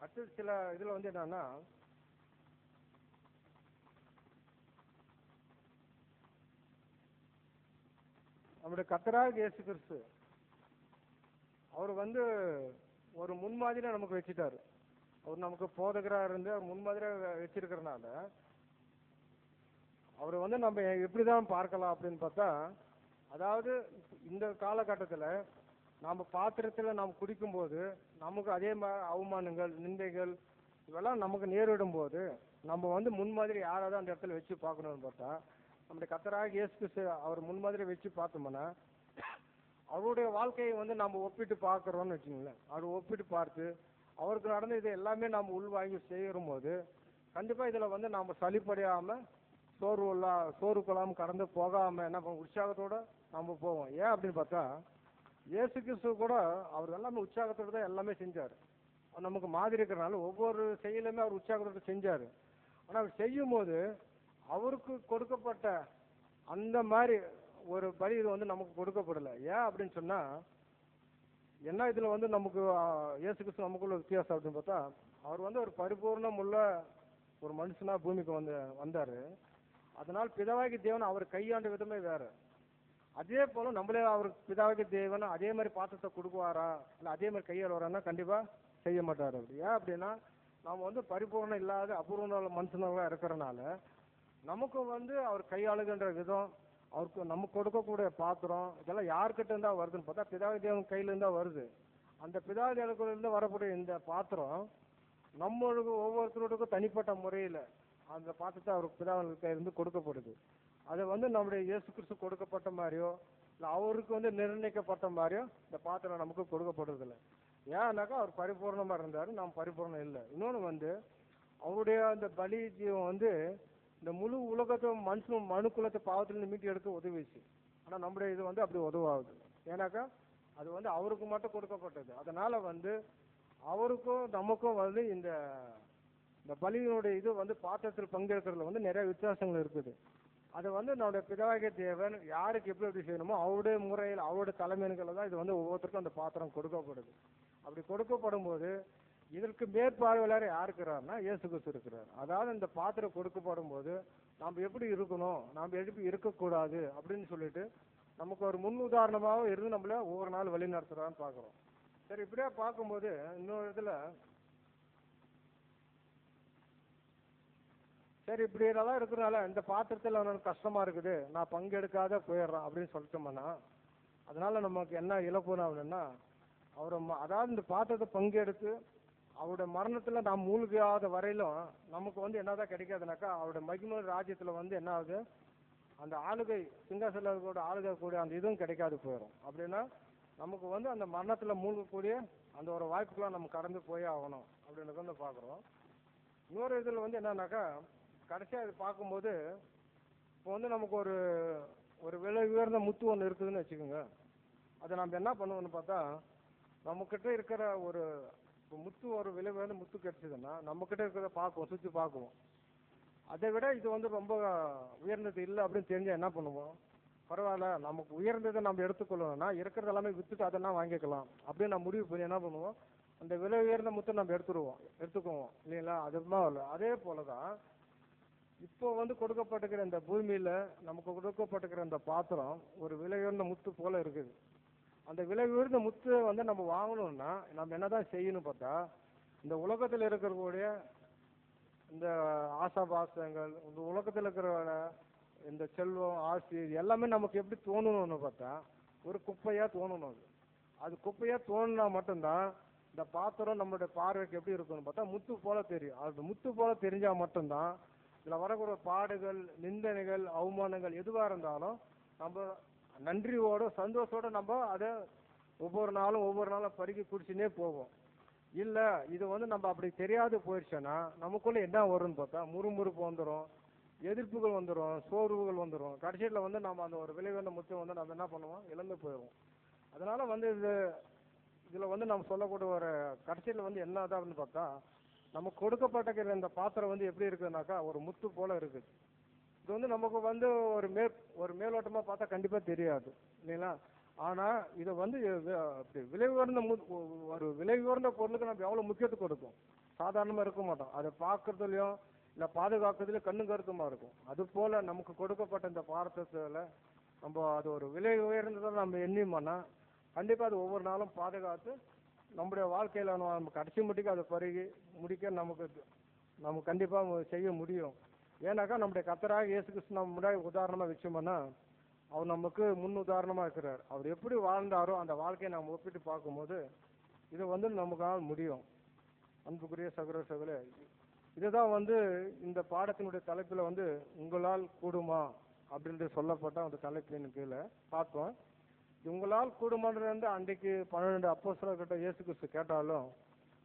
அடுத்து சில இதுல வந்து என்னன்னா நம்முடைய கர்த்தராகிய இயேசு கிறிஸ்து அவர் வந்து ஒரு முன்மாதிரியா நமக்கு வச்சுட்டாரு. அவர் நமக்கு போதகரா இருந்து அவர் முன்மாதிரியா வச்சிருக்கிறதுனால அவரை வந்து நம்ம எப்படிதான் பார்க்கலாம் அப்படின்னு பார்த்தா, அதாவது இந்த காலகட்டத்தில் நம்ம பாத்திரத்துல நாம் குடிக்கும் போது நமக்கு அதே மாதிரி அவமானங்கள் நிந்தைகள் இதெல்லாம் நமக்கு நேரிடும் போது நம்ம வந்து முன்மாதிரி யாராவது அந்த இடத்துல வச்சு பார்க்கணும்னு பார்த்தா நம்முடைய கர்த்தராகிய இயேசு கிறிஸ்து அவர் முன்மாதிரி வச்சு பார்த்தோம்னா அவருடைய வாழ்க்கையை வந்து நம்ம ஒப்பிட்டு பார்க்கறோம்னு வச்சுங்களேன். அவர் ஒப்பிட்டு பார்த்து அவருக்கு நடந்த இது எல்லாமே நம்ம உள்வாங்கி செய்யும் போது கண்டிப்பா இதுல வந்து நாம சளிப்படையாம சோறு கொள்ளாம கடந்து போகாம என்ன உற்சாகத்தோட நம்ம போவோம். ஏன் அப்படின்னு பார்த்தா இயேசு கிறிஸ்து கூட அவர் எல்லாமே உற்சாகத்தோட தான் எல்லாமே செஞ்சாரு. நமக்கு மாதிரி இருக்கிறனால ஒவ்வொரு செயலுமே அவர் உற்சாகத்தோட செஞ்சாரு. ஆனா அவர் செய்யும் போது அவருக்கு கொடுக்கப்பட்ட அந்த மாதிரி ஒரு பலி இது வந்து நமக்கு கொடுக்கப்படல. ஏன் அப்படின்னு சொன்னா என்ன இதுல வந்து நமக்கு இயேசு கிறிஸ்து நமக்குள்ள வித்தியாசம் அப்படின்னு பார்த்தா அவர் வந்து ஒரு பரிபூர்ணம் உள்ள ஒரு மனுஷனா பூமிக்கு வந்தாரு. அதனால் பிதாவாகி தேவன் அவர் கையாண்ட விதமே வேற. அதே போல நம்மளே அவருக்கு பிதாவாகி தேவன் அதே மாதிரி பாத்திரத்தை கொடுக்குவாரா இல்ல அதே மாதிரி கையாளுவாரான்னா கண்டிப்பா செய்ய மாட்டாரு. ஏன் அப்படின்னா நாம வந்து பரிபூர்ணம் இல்லாத அபூர்வ மனுஷனாக இருக்கிறனால நமக்கு வந்து அவர் கையாளுகின்ற விதம் அவருக்கு நமக்கு கொடுக்கக்கூடிய பாத்திரம் இதெல்லாம் யாருக்கிட்ட இருந்தா வருதுன்னு பார்த்தா பிதாவாகி தேவன் கையில இருந்தா வருது. அந்த பிதாவாகி தேவனுக்குள்ள இருந்து வரக்கூடிய இந்த பாத்திரம் நம்மளுக்கு ஒவ்வொருத்தருக்கும் தனிப்பட்ட முறையில அந்த பாத்திரத்தை அவருக்கு பிதாவின் இருந்து கொடுக்கப்படுது. அதை வந்து நம்முடைய இயேசு கிறிஸ்து கொடுக்கப்பட்ட மாதிரியோ இல்லை அவருக்கு வந்து நிர்ணயிக்கப்பட்ட மாதிரியோ இந்த பாத்திரம் நமக்கு கொடுக்கப்படுறது இல்லை. ஏன்னாக்கா அவர் பரிபூர்ணமா இருந்தாரு, நாம் பரிபூர்ணம் இல்லை. இன்னொன்று வந்து அவருடைய அந்த பலி ஜீவம் வந்து இந்த முழு உலகத்தை மனு குலத்தை பாவத்திலிருந்து மீட்டி எடுக்க உதவிச்சு. ஆனா நம்முடைய இது வந்து அப்படி உதவாகுது. ஏன்னாக்கா அது வந்து அவருக்கு மட்டும் கொடுக்கப்பட்டது. அதனால வந்து அவருக்கும் நமக்கும் வந்து இந்த பலியினுடைய இது வந்து பாத்திரத்தில் பங்கெடுக்கிறதுல வந்து நிறைய வித்தியாசங்கள் இருக்குது. அதை வந்து நம்முடைய பிதாவாகிய தேவன் யாருக்கு எப்படி செய்யணுமோ அவருடைய முறையில் அவருடைய தலைமையில தான் இது வந்து ஒவ்வொருத்தருக்கும் அந்த பாத்திரம் கொடுக்கப்படுது. அப்படி கொடுக்கப்படும் போது இதற்கு மேற்பார்வையாளர் யார் இருக்கிறார்னா இயேசு கிறிஸ்து இருக்கிறார். அதாவது இந்த பாத்திரம் கொடுக்கப்படும் போது நாம் எப்படி இருக்கணும் நாம் எப்படி இருக்கக்கூடாது அப்படின்னு சொல்லிட்டு நமக்கு ஒரு முன் உதாரணமாக இருந்து நம்மள ஒவ்வொரு நாள் வழி நடத்துறான்னு பாக்குறோம். சரி, இப்படியே பார்க்கும்போது இன்னொரு இதுல சரி இப்படி எல்லாம் இருக்கிறனால இந்த பாத்திரத்தில் அவனுக்கு கஷ்டமா இருக்குது, நான் பங்கெடுக்காத போயிடுறான் அப்படின்னு சொல்லிட்டோம்னா அதனால நமக்கு என்ன இழப்புனா அப்படின்னா அதாவது இந்த பாத்திரத்தை பங்கெடுத்து அவருடைய மரணத்துல நாம் மூழ்காத வரையிலும் நமக்கு வந்து என்னதான் கிடைக்காதுனாக்கா அவருடைய மகிமை ராஜ்யத்துல வந்து என்ன ஆகுது, அந்த ஆளுகை சிங்காசனத்தோட ஆளுகை கூடிய அந்த இதுவும் கிடைக்காது போயிடும். அப்படின்னா நமக்கு வந்து அந்த மரணத்துல மூழ்கக்கூடிய அந்த ஒரு வாய்ப்புக்கெல்லாம் நம்ம கடந்து போயே ஆகணும் அப்படின்றத வந்து பார்க்குறோம். இன்னொரு இதில் வந்து என்னன்னாக்கா கடைசியாக இது பார்க்கும்போது இப்போ வந்து நமக்கு ஒரு ஒரு விலை உயர்ந்த முத்து ஒன்று இருக்குதுன்னு வச்சுக்கோங்க. அதை நம்ம என்ன பண்ணுவோம்னு பார்த்தா நம்மக்கிட்ட இருக்கிற ஒரு முத்து, ஒரு விலை உயர்ந்த முத்து கிடைச்சதுன்னா நம்மக்கிட்ட இருக்கிறத பார்க்குவோம், சுற்றி பார்க்குவோம். அதை விட இது வந்து ரொம்ப உயர்ந்தது இல்லை அப்படின்னு தெரிஞ்சால் என்ன பண்ணுவோம், பரவாயில்ல நமக்கு உயர்ந்ததை நம்ம எடுத்துக்கொள்ளணும்னா இருக்கிறது எல்லாமே விற்றுட்டு அதெல்லாம் வாங்கிக்கலாம் அப்படின்னு நம்ம முடிவு பண்ணி என்ன பண்ணுவோம், அந்த விலை உயர்ந்த முத்தை நம்ம எடுத்துக்குவோம் இல்லைங்களா. அதுதான் இல்லை. அதே போல தான் இப்போ வந்து கொடுக்கப்பட்டிருக்கிற இந்த பூமியில நமக்கு கொடுக்கப்பட்டிருக்கிற இந்த பாத்திரம் ஒரு விலை உயர்ந்த முத்து போல இருக்குது. அந்த விலை உயர்ந்த முத்து வந்து நம்ம வாங்கணும்னா நம்ம என்னதான் செய்யணும் பார்த்தா, இந்த உலகத்தில் இருக்கக்கூடிய இந்த ஆசாபாசங்கள், இந்த உலகத்தில் இருக்கிற இந்த செல்வம், ஆசி, இது எல்லாமே நமக்கு எப்படி தோணணும்னு பார்த்தா ஒரு குப்பையா தோணணும். அது குப்பையா தோணுனா மட்டும்தான் இந்த பாத்திரம் நம்மளுடைய பார்வைக்கு எப்படி இருக்குன்னு பார்த்தா முத்து போல தெரியும். அது முத்து போல தெரிஞ்சா மட்டும்தான் இதுல வரக்கூடிய பாடுகள், நிந்தனைகள், அவமானங்கள் எதுவா இருந்தாலும் நம்ம நன்றியோட சந்தோஷத்தோட நம்ம அதை ஒவ்வொரு நாளும் பருகி குடிச்சுனே போவோம். இல்ல இது வந்து நம்ம அப்படி தெரியாது போயிடுச்சோன்னா நமக்குள்ள என்ன வரும்னு பார்த்தா முறுமுறுப்பு வந்துடும், எதிர்ப்புகள் வந்துடும், சோர்வுகள் வந்துடும். கடைசியில் வந்து நம்ம அந்த ஒரு விலை உயர்ந்த முத்தை வந்து நம்ம என்ன பண்ணுவோம், இழந்து போயிடுவோம். அதனால வந்து இதுல வந்து நம்ம சொல்லக்கூடிய ஒரு கடைசியில் வந்து என்ன ஆகுதுன்னு பார்த்தா நமக்கு கொடுக்கப்பட்ட இந்த பாத்திரம் வந்து எப்படி இருக்குதுனாக்கா ஒரு முத்து போல இருக்குது. இது வந்து நமக்கு வந்து ஒரு மேலோட்டமா பார்த்தா கண்டிப்பா தெரியாது இல்லைங்களா. ஆனா இதை வந்து விலை உயர்ந்த ஒரு விலை உயர்ந்த பொருளுக்கு நம்ம எவ்வளவு முக்கியத்துவம் கொடுக்கும், சாதாரணமா இருக்க மாட்டோம். அதை பார்க்கறதுலயும் இல்ல பாதுகாக்கிறதுலயும் கண்ணு கருத்துமா இருக்கும். அது போல நமக்கு கொடுக்கப்பட்ட இந்த பாத்திரத்துல நம்ம அது ஒரு விலை உயர்ந்ததை நம்ம எண்ணிமோன்னா கண்டிப்பா அது ஒவ்வொரு நாளும் பாதுகாத்து நம்முடைய வாழ்க்கையில நம்ம கடைசி மட்டுக்கு அதை பருகி முடிக்க நமக்கு கண்டிப்பா செய்ய முடியும். ஏன்னாக்கா நம்முடைய கர்த்தராகிய இயேசு கிறிஸ்து நம்ம முன்னாடி உதாரணமா வச்சோம்னா அவர் நமக்கு முன் உதாரணமா இருக்கிறார். அவர் எப்படி வாழ்ந்தாரோ அந்த வாழ்க்கையை நம்ம ஒப்பிட்டு பார்க்கும்போது இது வந்து நமக்காக முடியும். அன்புக்குரிய சகோதர சகோதரே, இதுதான் வந்து இந்த பாடத்தினுடைய தலைப்புல வந்து உங்களால் கூடுமா அப்படின்ட்டு சொல்லப்பட்ட அந்த தலைப்பின் கீழே பார்த்தோம். உங்களால் கூடுமான்றது வந்து அன்றைக்கு 12 அப்போஸ்தலர்கிட்ட இயேசு கிறிஸ்து கேட்டாலும்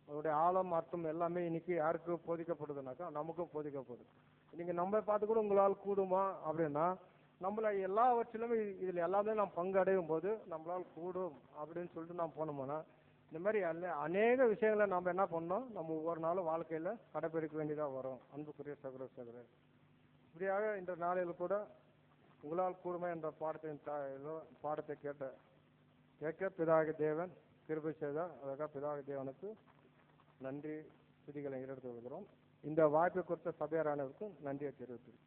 அதோடைய ஆழம், அர்த்தம் எல்லாமே இன்னைக்கு யாருக்கு போதிக்கப்படுதுனாக்கா நமக்கும் போதிக்கப்படுது. இன்னைக்கு நம்ம பார்த்து கூட உங்களால் கூடுமா அப்படின்னா நம்மள எல்லாவற்றிலுமே இதுல எல்லாமே நாம் பங்கடையும் போது நம்மளால் கூடும் அப்படின்னு சொல்லிட்டு நாம் போனோம்னா இந்த மாதிரி அநேக விஷயங்களை நம்ம என்ன பண்ணோம், நம்ம ஒவ்வொரு நாளும் வாழ்க்கையில கடைபிடிக்க வேண்டியதா வரும். அன்புக்குரிய சகோதர சகோதரர், இப்படியாக இந்த நாளில் கூட உங்களால் கூடுமா என்ற பாடத்தை கேட்க பிதாகிய தேவன் கிருபை செய்தார். அதற்காக பிதாகிய தேவனுக்கு நன்றி துதிகளை எடுத்து வருகிறோம். இந்த வாய்ப்பை கொடுத்த சபையாரானவருக்கும் நன்றியை தெரிவித்துள்ளோம்.